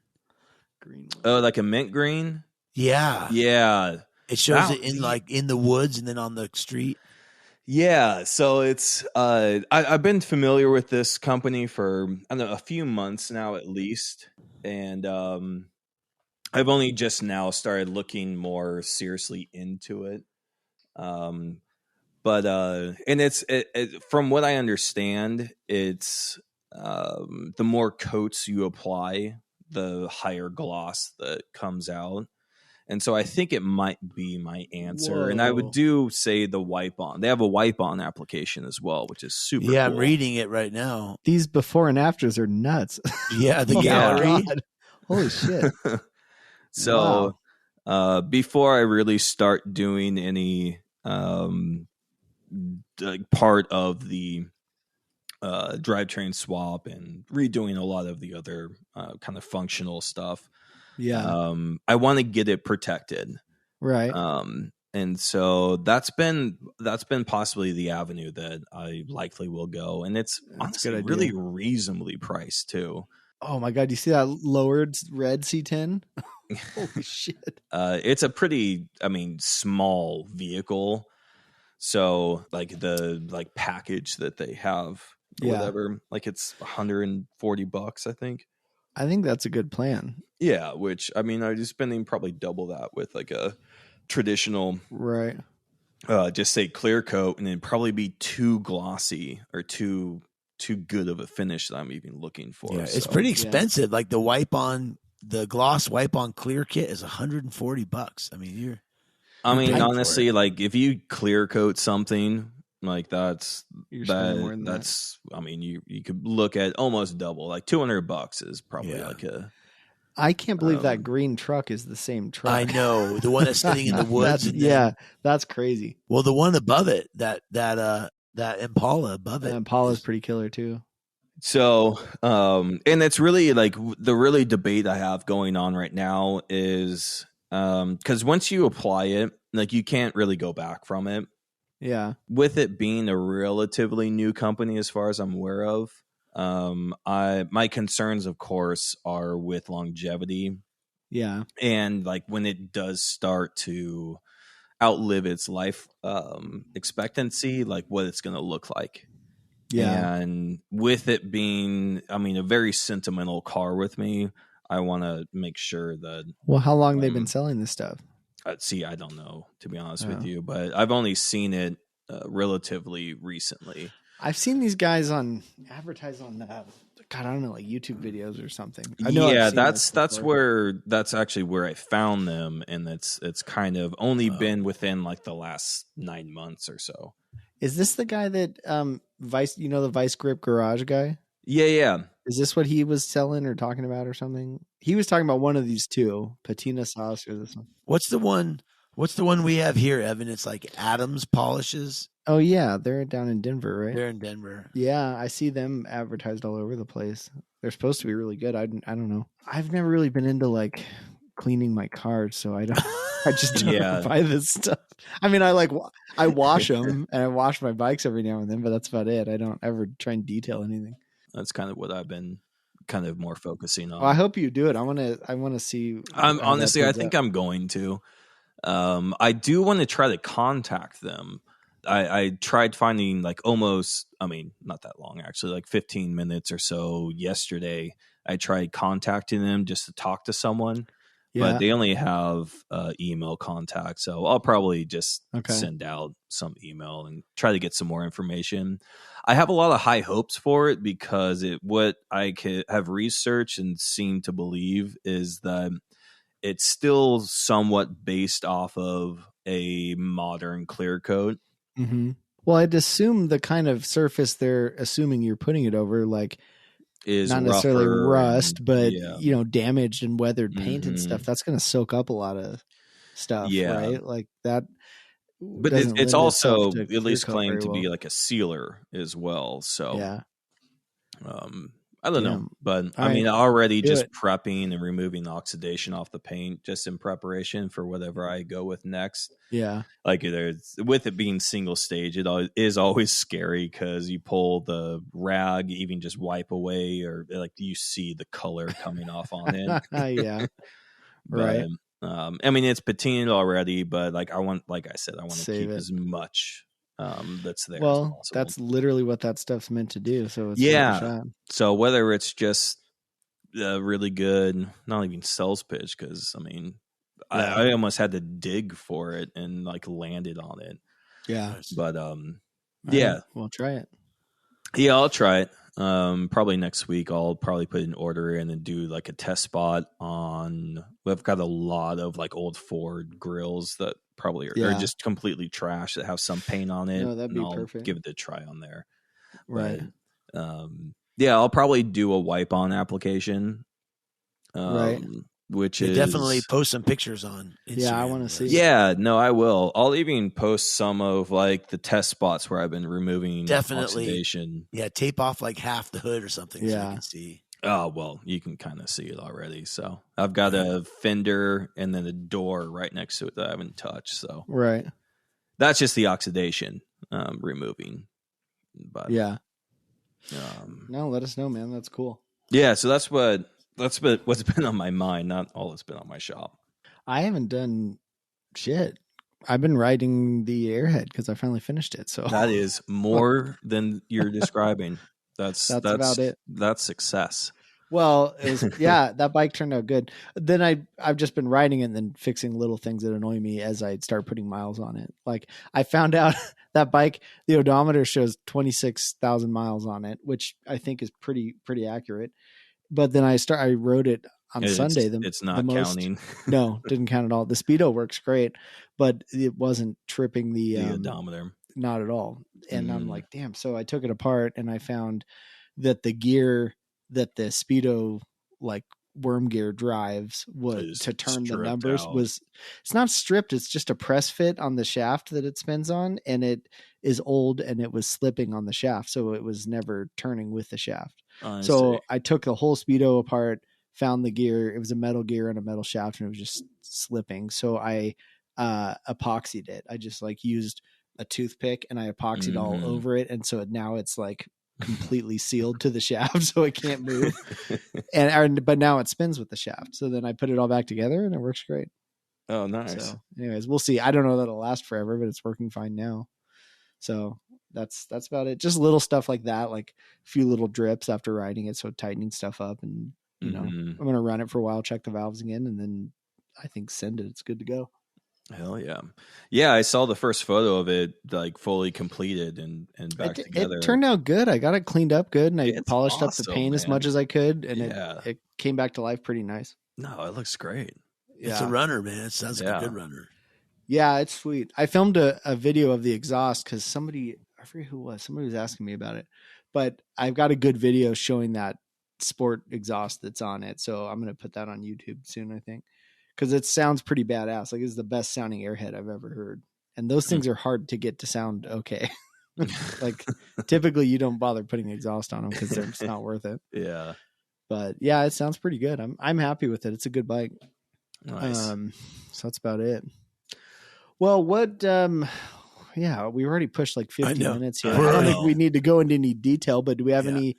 Green one. Oh, like a mint green. Yeah, Yeah, it shows that- it in the woods and then on the street. Yeah, so it's I've been familiar with this company for I don't know a few months now at least, and I've only just now started looking more seriously into it. But and from what I understand, it's the more coats you apply, the higher gloss that comes out. And so I think it might be my answer. And I would Whoa. say the wipe on. They have a wipe on application as well, which is super Yeah, cool. I'm reading it right now. These before and afters are nuts. Yeah, the Oh my gallery. God. Holy shit. So Wow. before I really start doing any part of the drivetrain swap and redoing a lot of the other kind of functional stuff, Yeah. I want to get it protected. Right. And so that's been possibly the avenue that I likely will go, and it's That's a honestly good really idea. reasonably priced too. Oh my God. You see that lowered red C10? Holy shit. It's a pretty, small vehicle, so like the package that they have or Yeah. whatever, like it's $140, I think. I think that's a good plan. Yeah, which I'd be spending probably double that with like a traditional, Right. just say clear coat, and then probably be too glossy or too good of a finish that I'm even looking for. Yeah, it's So, pretty expensive. Like the gloss wipe on clear kit is $140. I mean, you're paying for honestly, it. like if you clear coat something like You're spending more than that's you could look at almost double, like $200 is probably Yeah. like a. I can't believe that green truck is the same truck. I know, the one that's sitting in the woods. That's, and then- yeah, that's crazy. Well, the one above it, that Impala above it, And Impala's pretty killer too. So, and it's really like the really debate I have going on right now is because once you apply it, like you can't really go back from it. Yeah. With it being a relatively new company, as far as I'm aware of, my concerns, of course, are with longevity. Yeah. And like when it does start to outlive its life expectancy, like what it's going to look like. Yeah. And with it being, a very sentimental car with me, I want to make sure that. Well, how long they've been selling this stuff? I don't know, to be honest Oh. with you, but I've only seen it relatively recently. I've seen these guys advertised on God, I don't know, like YouTube videos or something. I know. Yeah, I've seen that's this before. that's actually where I found them, and it's kind of only been within like the last 9 months or so. Is this the guy that the Vice Grip Garage guy? Yeah. Is this what he was selling or talking about or something? He was talking about one of these two, patina sauce or this one. What's the one we have here, Evan? It's like Adams Polishes. Oh yeah, they're down in Denver, right? They're in Denver. Yeah, I see them advertised all over the place. They're supposed to be really good. I don't know. I've never really been into like cleaning my cars, so I just don't buy this stuff. I wash them and I wash my bikes every now and then, but that's about it. I don't ever try and detail anything. That's kind of what I've been kind of more focusing on. Well, I hope you do it. I want to see. Honestly, I think I'm going to. I do want to try to contact them. I tried finding like almost, not that long actually, like 15 minutes or so yesterday. I tried contacting them just to talk to someone, but they only have email contact. So I'll probably just send out some email and try to get some more information. I have a lot of high hopes for it because what I have researched and seem to believe is that it's still somewhat based off of a modern clear coat. Mm-hmm. Well, I'd assume the kind of surface they're assuming you're putting it over, like Is not necessarily rougher rust, and- but yeah. damaged and weathered paint and stuff. Mhm. That's going to soak up a lot of stuff, Yeah. right? Like that But doesn't it's lend itself also to at clear least coat claimed very to well. be like a sealer as well. So Yeah. I don't know, Damn. but All I mean, right. already Do just it. prepping and removing the oxidation off the paint, just in preparation for whatever I go with next. Yeah. Like there's with it being single stage, is always scary because you pull the rag, even just wipe away, or like you see the color coming off on it. Yeah. But Right. I mean, it's patinaed already, but like I want to Save keep it. as much that's there as Well, possible. that's literally what that stuff's meant to do. So it's worth a Yeah. shot. So whether it's just really good, not even sales pitch, because I mean, Yeah. I almost had to dig for it and like landed on it. Yeah. Nice. But All yeah, right. Well, try it. yeah, I'll try it. Probably next week. I'll probably put an order in and do like a test spot on. We've got a lot of like old Ford grills that probably are Yeah. just completely trash that have some paint on it. No, that'd and be I'll perfect. give it a try on there. Right. But, yeah, I'll probably do a wipe on application. Right. Which They is definitely post some pictures on Instagram. Yeah, I wanna of see. this. Yeah, no, I will. I'll even post some of like the test spots where I've been removing Definitely. oxidation. Yeah, tape off like half the hood or something so Yeah. you can see. Oh, well, you can kind of see it already. So I've got a fender and then a door right next to it that I haven't touched. So Right. that's just the oxidation removing. But Yeah. No, let us know, man. That's cool. yeah, so that's what's been on my mind, not all that's been on my shop. I haven't done shit. I've been riding the Airhead because I finally finished it. So That is more than you're describing. That's about it. That's success. Well, it was that bike turned out good. Then I've just been riding it and then fixing little things that annoy me as I start putting miles on it. Like I found out that bike, the odometer shows 26,000 miles on it, which I think is pretty accurate. But then I rode it on Sunday. It's not counting. No, didn't count at all. The speedo works great, but it wasn't tripping the odometer. Not at all. And I'm like, damn. So I took it apart and I found that the gear that the speedo like worm gear drives was to turn the numbers out. it's not stripped. It's just a press fit on the shaft that it spins on, and it is old and it was slipping on the shaft. So it was never turning with the shaft. So I took the whole speedo apart, found the gear. It was a metal gear and a metal shaft, and it was just slipping. So I epoxied it. I just like used a toothpick and I epoxied all over it. And so now it's like completely sealed to the shaft, so it can't move. But now it spins with the shaft. So then I put it all back together and it works great. Oh, nice. So anyways, we'll see. I don't know that it'll last forever, but it's working fine now. So that's about it. Just little stuff like that, like a few little drips after riding it. So tightening stuff up, and you know, I'm going to run it for a while, check the valves again, and then I think send it. It's good to go. Hell yeah. Yeah, I saw the first photo of it like fully completed and back together. It turned out good. I got it cleaned up good, and I It's polished up awesome, the paint as man. much as I could, and Yeah. it came back to life pretty nice. No, it looks great. It's a runner, man. It sounds like a good runner. Yeah, it's sweet. I filmed a video of the exhaust because somebody, I forget who it was, somebody was asking me about it, but I've got a good video showing that sport exhaust that's on it. So I'm going to put that on YouTube soon, I think, because it sounds pretty badass. Like it's the best sounding Airhead I've ever heard. And those things are hard to get to sound okay. Like typically you don't bother putting exhaust on them because they're just not worth it. Yeah. But yeah, it sounds pretty good. I'm happy with it. It's a good bike. Nice. So that's about it. Well, what yeah, we already pushed like 50 minutes here. I don't think we need to go into any detail, but do we have any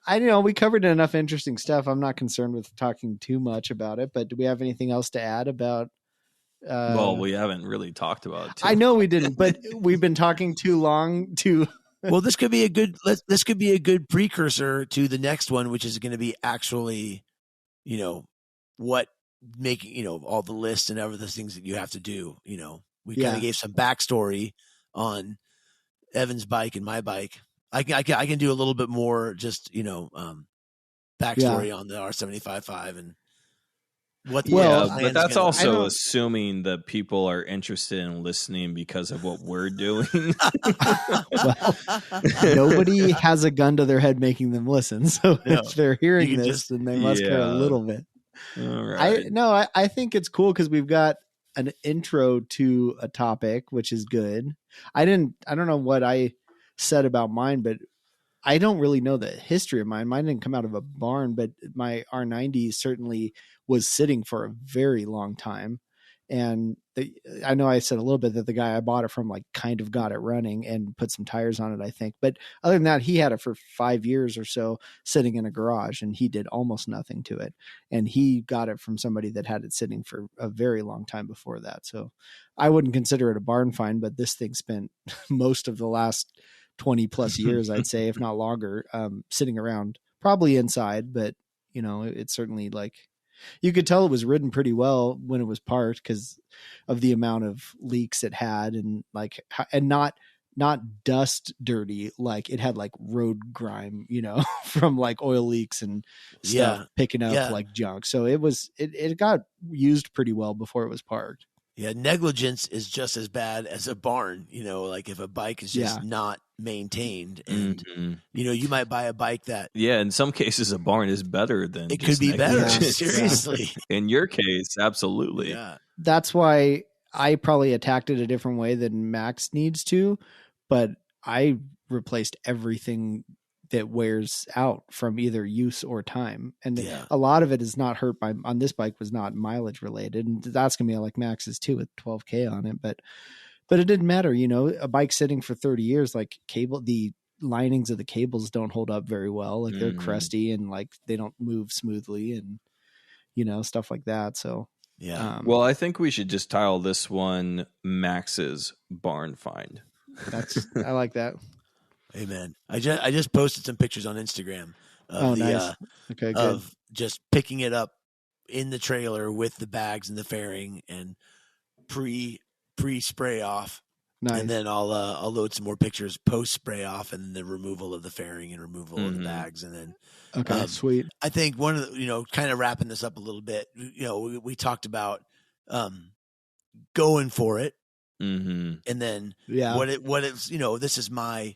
I don't know, we covered enough interesting stuff. I'm not concerned with talking too much about it, but do we have anything else to add about well, we haven't really talked about it. I know we didn't, but we've been talking too long to Well, this could be a good precursor to the next one, which is going to be actually, you know, what making, you know, all the lists and other the things that you have to do. You know, we kind of gave some backstory on Evan's bike and my bike. I can do a little bit more, just, you know, backstory on the R75.5 and what the Well, plan's but that's gonna be. also don't- assuming that people are interested in listening because of what we're doing. Well, nobody has a gun to their head making them listen. So No. if they're hearing You can this, just- then they must care a Yeah. little bit. All right. I think it's cool because we've got an intro to a topic, which is good. I don't know what I said about mine, but I don't really know the history of mine. Mine didn't come out of a barn, but my R90 certainly was sitting for a very long time. And I know I said a little bit that the guy I bought it from like kind of got it running and put some tires on it, I think. But other than that, he had it for 5 years or so sitting in a garage and he did almost nothing to it. And he got it from somebody that had it sitting for a very long time before that. So I wouldn't consider it a barn find, but this thing spent most of the last 20 plus years, I'd say, if not longer, sitting around, probably inside, but you know, it's certainly like, you could tell it was ridden pretty well when it was parked because of the amount of leaks it had, and like, and not dust dirty, like it had like road grime, you know, from like oil leaks and stuff picking up like junk. So it got used pretty well before it was parked. Yeah, negligence is just as bad as a barn. You know, like if a bike is just not maintained, and you know, you might buy a bike that in some cases a barn is better than it could be better. negligence. Seriously, In your case, absolutely. yeah. That's why I probably attacked it a different way than Max needs to, but I replaced everything that wears out from either use or time. And a lot of it is not hurt by, on this bike was not mileage related. And that's going to be like Max's too with 12K on it. But it didn't matter. You know, a bike sitting for 30 years, like the linings of the cables don't hold up very well. Like they're crusty and like they don't move smoothly and, you know, stuff like that. So, well, I think we should just title this one Max's Barn Find. I like that. Amen. I just posted some pictures on Instagram of nice. Okay, good. of just picking it up in the trailer with the bags and the fairing and pre spray off. Nice. And then I'll load some more pictures post spray off and the removal of the fairing and removal of the bags. And then sweet. I think one of the, you know, kind of wrapping this up a little bit, you know, we talked about going for it. And then what it's, you know, this is my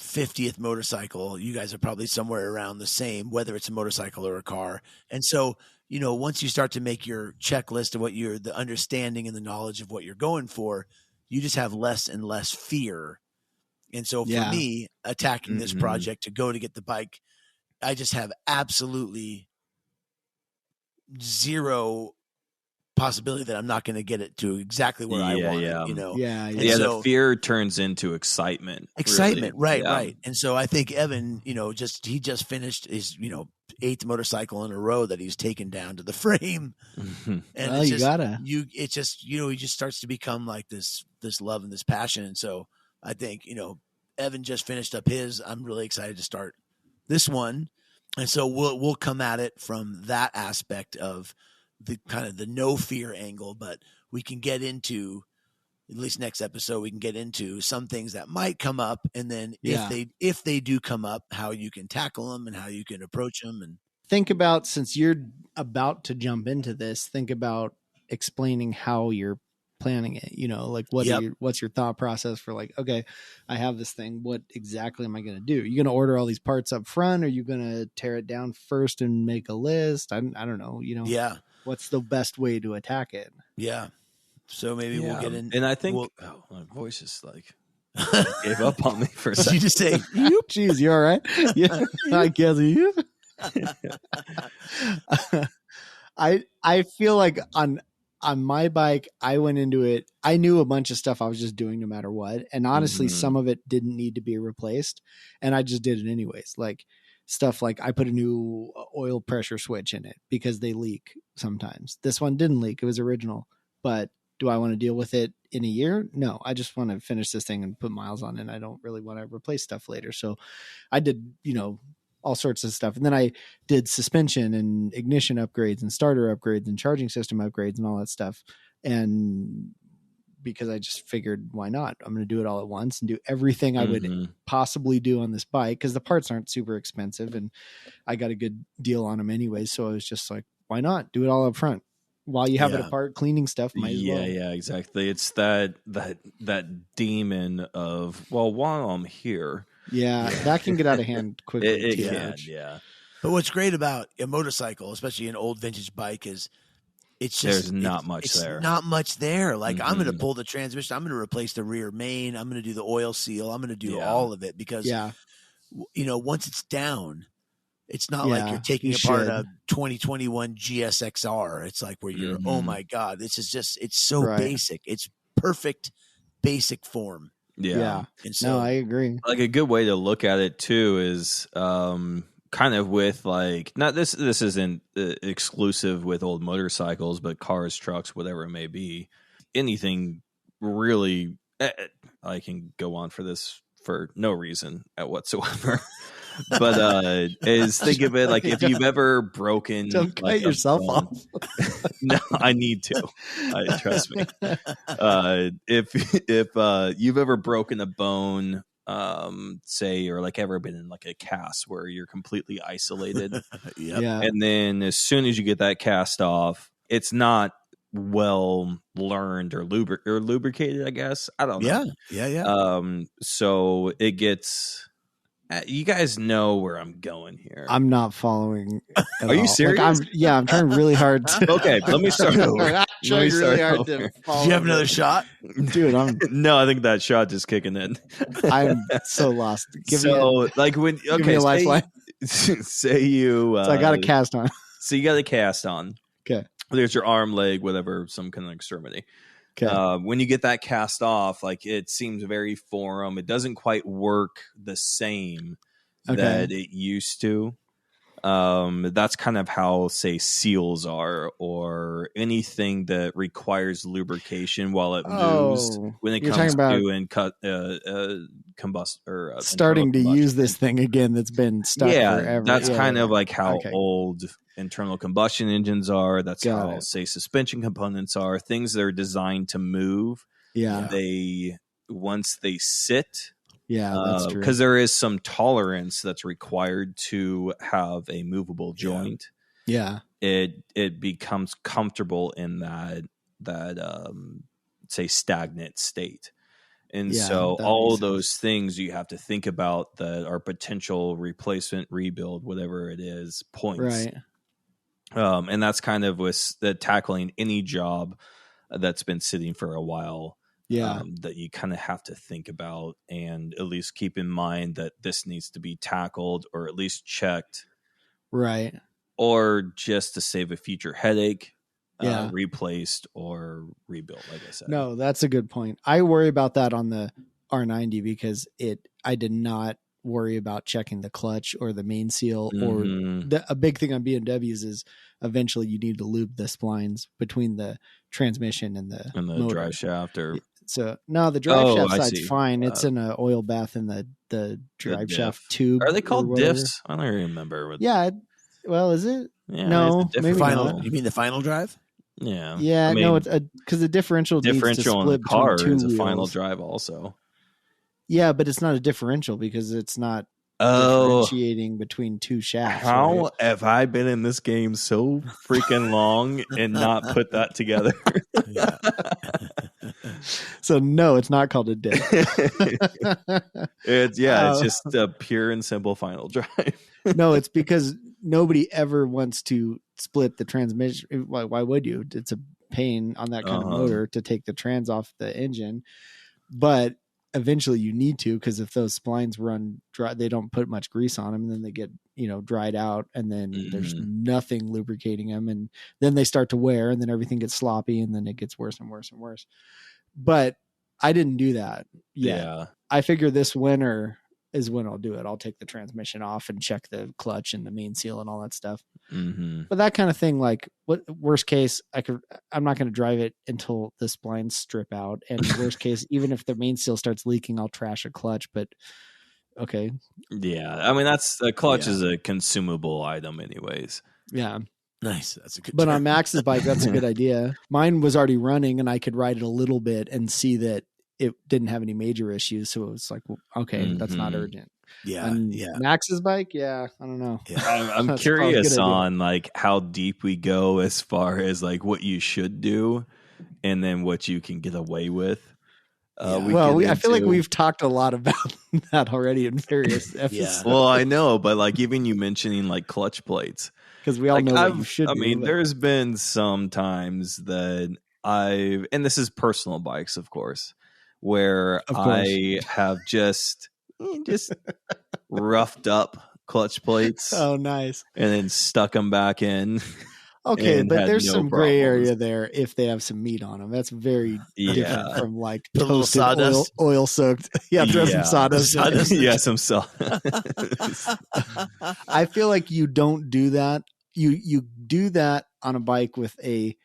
50th motorcycle. You guys are probably somewhere around the same, whether it's a motorcycle or a car. And so, you know, once you start to make your checklist of what the understanding and the knowledge of what you're going for, you just have less and less fear. And so for me, attacking this project to go to get the bike, I just have absolutely zero possibility that I'm not going to get it to exactly where I want it, you know? So, the fear turns into excitement. Excitement. Really. Right. And so I think Evan, you know, he just finished his, you know, 8th motorcycle in a row that he's taken down to the frame. And well, you know, he just starts to become like this love and this passion. And so I think, you know, Evan just finished up his, I'm really excited to start this one. And so we'll come at it from that aspect of the kind of the no fear angle, but we can get into, at least next episode, we can get into some things that might come up. And then if they do come up, how you can tackle them and how you can approach them. And think about, since you're about to jump into this, think about explaining how you're planning it, you know, like what's your thought process for like, okay, I have this thing. What exactly am I going to do? You're going to order all these parts up front? Or are you going to tear it down first and make a list? I don't know, you know, what's the best way to attack it? Yeah. So maybe we'll get in. And I think, my voice is like, gave up on me for a Did second. you just say, Geez, you all right? Yeah, I guess you. I feel like on my bike, I went into it, I knew a bunch of stuff I was just doing no matter what. And honestly, some of it didn't need to be replaced. And I just did it anyways. Like stuff like I put a new oil pressure switch in it because they leak sometimes. This one didn't leak. It was original. But do I want to deal with it in a year? No, I just want to finish this thing and put miles on it. And I don't really want to replace stuff later. So I did, you know, all sorts of stuff. And then I did suspension and ignition upgrades and starter upgrades and charging system upgrades and all that stuff. And because I just figured, why not? I'm going to do it all at once and do everything I would possibly do on this bike, because the parts aren't super expensive and I got a good deal on them anyway. So I was just like, why not do it all up front while you have it Yeah. apart cleaning stuff? Might as well. Yeah, exactly. It's that demon of, well, while I'm here, Yeah, that can get out of hand quickly. it too. can, yeah. But what's great about a motorcycle, especially an old vintage bike, is it's just There's not much it's there. Not much there. Like I'm going to Mhm. pull the transmission. I'm going to replace the rear main. I'm going to do the oil seal. I'm going to do Yeah. all of it because Yeah, once it's down, it's not like Yeah, you're taking you apart should. a 2021 GSXR. It's like where you're, oh Mhm. my God, this is just, it's so Right. basic. It's perfect basic form. yeah. And so No, I agree. Like a good way to look at it too is kind of with like, not this isn't exclusive with old motorcycles, but cars, trucks, whatever it may be, anything really. I can go on for this for no reason whatsoever. But is think of it like if you've ever broken Don't cut like a yourself bone- off. No, I need to. Trust me. If you've ever broken a bone, say, or like ever been in like a cast where you're completely isolated, yep. Yeah, and then as soon as you get that cast off, it's not well learned or lubricated. I guess I don't know. Yeah. So it gets. You guys know where I'm going here. I'm not following. At Are you all. serious? I'm trying really hard to. Okay, let me start over. I'm Let trying me really start hard over. to. Do you have another shot? Dude, No, I think that shot just kicking in. I'm so lost. Give me like when give me a lifeline. Say you. So I got a cast on. So you got a cast on. Okay. There's your arm, leg, whatever, some kind of extremity. Okay. When you get that cast off, like it seems very foreign. It doesn't quite work the same that it used to. That's kind of how, say, seals are, or anything that requires lubrication while it moves. When it you're comes talking to and cut combust or starting to internal use combustion. this thing again that's been stuck forever. That's Yeah, kind yeah. of like how Okay. old internal combustion engines are. That's Got how, it. say, suspension components are. Things that are designed to move. Yeah, Once they sit, that's true. because there is some tolerance that's required to have a movable joint. Yeah, It becomes comfortable in that say stagnant state. And Yeah, so that all makes those things you have to think about that are potential replacement, rebuild, whatever it is, points. right. And that's kind of with the tackling any job that's been sitting for a while. Yeah, That you kind of have to think about and at least keep in mind that this needs to be tackled or at least checked, right. or just to save a future headache, Yeah. replaced or rebuilt, like I said. No, that's a good point. I worry about that on the R90 because I did not worry about checking the clutch or the main seal or a big thing on BMWs is eventually you need to lube the splines between the transmission and the motor. drive shaft or So no, the drive shaft I side's see. fine. It's in an oil bath in the drive diff. shaft tube. Are they or called whatever. diffs? I don't remember. Yeah. Well, is it? Yeah, No, it's a maybe differential. not. You mean the final drive? Yeah. Yeah, I mean, no, it's because the differential needs to differential in the split car between is two a final wheels. drive also. Yeah, but it's not a differential because it's not Oh, differentiating between two shafts. how right? have I been in this game so freaking long and not put that together? Yeah. So no, it's not called a diff. It's just a pure and simple final drive. No, it's because nobody ever wants to split the transmission. Why would you? It's a pain on that kind of motor to take the trans off the engine, but eventually you need to, because if those splines run dry, they don't put much grease on them, and then they get dried out, and then there's nothing lubricating them, and then they start to wear, and then everything gets sloppy, and then it gets worse and worse and worse. But I didn't do that yet. Yeah. I figure this winter is when I'll do it. I'll take the transmission off and check the clutch and the main seal and all that stuff. Mm-hmm. But that kind of thing, like what worst case, I'm not going to drive it until the splines strip out. And worst case, even if the main seal starts leaking, I'll trash a clutch. But okay. Yeah. I mean, the clutch is a consumable item anyways. Yeah. Nice. That's a good But term. on Max's bike, that's a good idea. Mine was already running and I could ride it a little bit and see that it didn't have any major issues. So it was like, well, okay, that's not urgent. Yeah, On yeah. Max's bike, I don't know. Yeah. I'm That's probably a curious good idea. on like how deep we go as far as like what you should do and then what you can get away with. Yeah. I feel like we've talked a lot about that already in various Yeah. episodes. Well, I know, but like even you mentioning like clutch plates, Because we all like know what you should do. I mean, but- there's been some times that and this is personal bikes, of course, where Of course. I have just roughed up clutch plates Oh, nice. and then stuck them back in. Okay, and but had there's no some gray problems. area there if they have some meat on them. That's very different from like Put a little toasted sawdust. oil soaked. Yeah, throw some Yeah. sawdust. in it. Yeah, some sawdust. I feel like you don't do that. You do that on a bike with a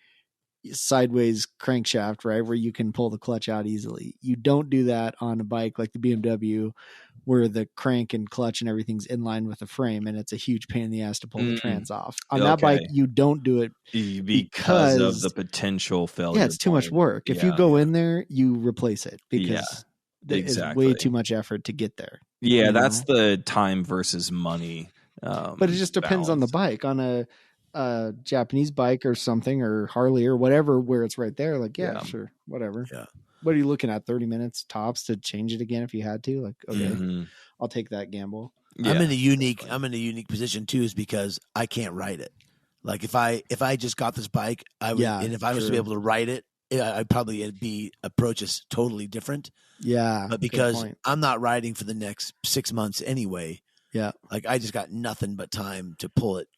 sideways crankshaft, right, where you can pull the clutch out easily. You don't do that on a bike like the BMW where the crank and clutch and everything's in line with the frame, and it's a huge pain in the ass to pull the trans off. On that bike, you don't do it because of the potential failure. Yeah, it's too much work. If you go in there, you replace it because it's way too much effort to get there. Yeah, that's the time versus money. But it just depends on the bike. On a Japanese bike or something, or Harley or whatever, where it's right there, like, sure, whatever. Yeah. What are you looking at? 30 minutes tops to change it again if you had to? Like, okay, I'll take that gamble. Yeah, I'm in a unique position too, is because I can't ride it. Like if I just got this bike, I would, and if I was to be able to ride it, I'd probably approach is totally different. Yeah. But because I'm not riding for the next 6 months anyway. Yeah. Like I just got nothing but time to pull it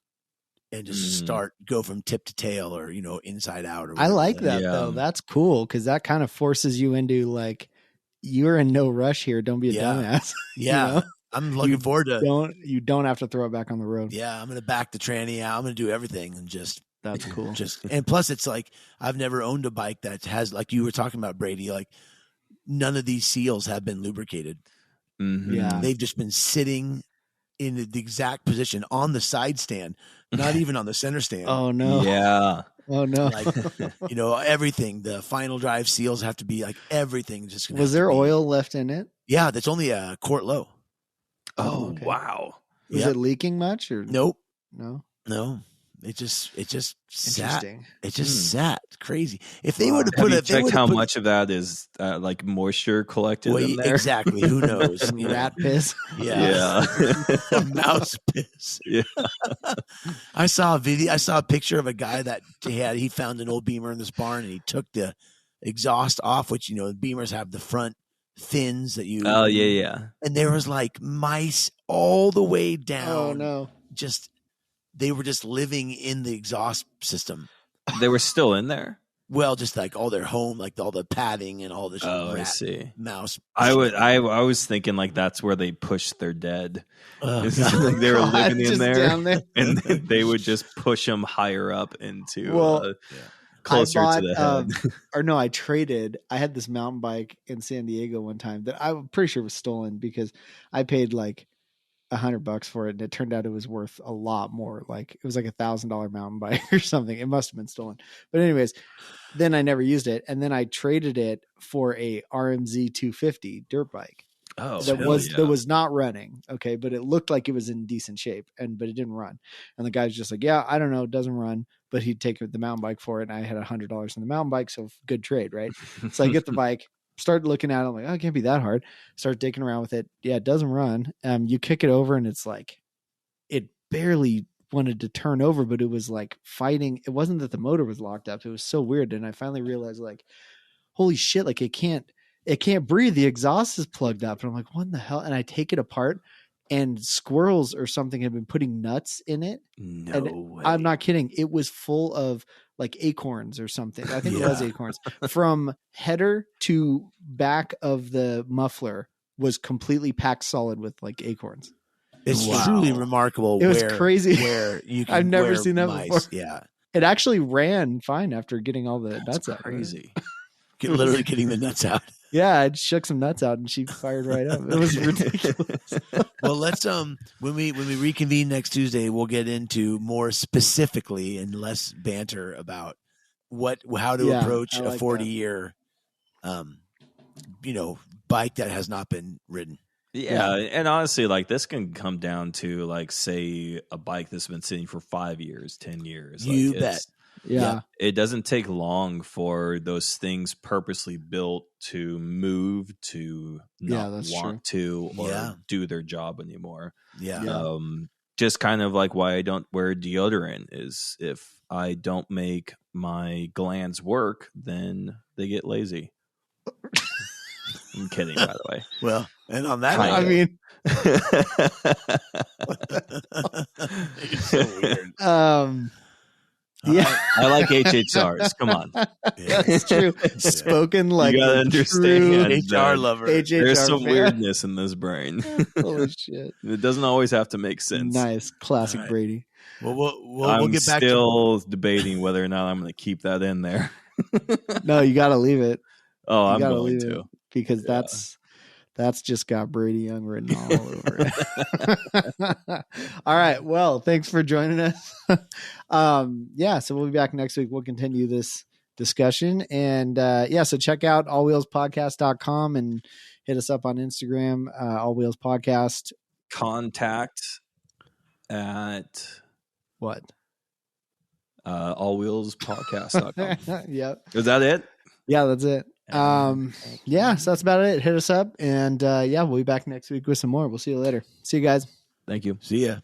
and just go from tip to tail or, inside out. Or I like that though. That's cool. Cause that kind of forces you into like, you're in no rush here. Don't be a dumbass. Yeah. You know? I'm looking forward to you don't have to throw it back on the road. Yeah. I'm going to back the tranny out. I'm going to do everything and just, that's cool. And plus it's like, I've never owned a bike that has, like you were talking about, Brady, like none of these seals have been lubricated. Mm-hmm. Yeah. They've just been sitting in the exact position on the side stand, not even on the center stand. Oh no. Yeah. Oh no. Like, everything, the final drive seals have to be like everything. Just was there oil left in it? Yeah. That's only a quart low. Oh, okay. Wow. Was it leaking much or nope? No. It just sat. Interesting. It just sat crazy. If they would have put it, checked how much of that is like moisture collected in there. Exactly. Who knows? Rat piss. Yeah. Mouse piss. Yeah. I saw a picture of a guy that he found an old Beamer in this barn and he took the exhaust off, which the Beamers have the front fins that you. Oh yeah. And there was like mice all the way down. Oh no. They were just living in the exhaust system. They were still in there? Well, just like all their home, like all the padding and all this I see. mouse. I was thinking like that's where they pushed their dead. Like they were living in down there, and they would just push them higher up into closer to the head. I traded. I had this mountain bike in San Diego one time that I'm pretty sure was stolen because I paid like $100 for it, and it turned out it was worth a lot more. Like it was like $1,000 mountain bike or something. It must have been stolen. But anyways, then I never used it, and then I traded it for a RMZ 250 dirt bike. Oh, that was not running. Okay, but it looked like it was in decent shape, but it didn't run. And the guy's just like, yeah, I don't know, it doesn't run, but he'd take the mountain bike for it, and I had $100 in the mountain bike, so good trade, right? So I get the bike. Start looking at it. I'm like, oh, it can't be that hard. Start digging around with it. Yeah, it doesn't run. You kick it over and it's like, it barely wanted to turn over, but it was like fighting. It wasn't that the motor was locked up. It was so weird. And I finally realized like, holy shit, like it can't breathe. The exhaust is plugged up. And I'm like, what in the hell? And I take it apart and squirrels or something had been putting nuts in it. No way. I'm not kidding. It was full of like acorns or something. I think it was acorns. From header to back of the muffler was completely packed solid with like acorns. It's truly remarkable. It was crazy. Where you can I've never seen that before. Yeah. It actually ran fine after getting all the nuts out. Crazy. Literally getting the nuts out. Yeah, I shook some nuts out and she fired right up. It was ridiculous. Well, let's when we reconvene next Tuesday, we'll get into more specifically and less banter about how to approach a 40-year bike that has not been ridden. Yeah, and honestly, like this can come down to like say a bike that's been sitting for 5 years, 10 years. You like bet. Yeah. It doesn't take long for those things purposely built to move to not that's want to or Yeah. do their job anymore. Yeah. Just kind of like why I don't wear deodorant is if I don't make my glands work, then they get lazy. I'm kidding, by the way. Well, and on that, I mean, you're so weird. Yeah, I like HHRs. Come on. that's true. Spoken like You gotta a understand. true HR lover. HHR There's some fan. weirdness in this brain. Holy shit! It doesn't always have to make sense. Nice, classic All right. Brady. Well, we'll I'm get back to still debating whether or not I'm going to keep that in there. No, you got to leave it. Oh, You I'm gotta going leave to. it because that's just got Brady Young written all over it. All right. Well, thanks for joining us. So we'll be back next week. We'll continue this discussion. And so check out allwheelspodcast.com and hit us up on Instagram, All Wheels Podcast. Contact at What? allwheelspodcast.com. Yep. Is that it? Yeah, that's it. So that's about it. Hit us up. And we'll be back next week with some more. We'll see you later. See you guys. Thank you. See ya.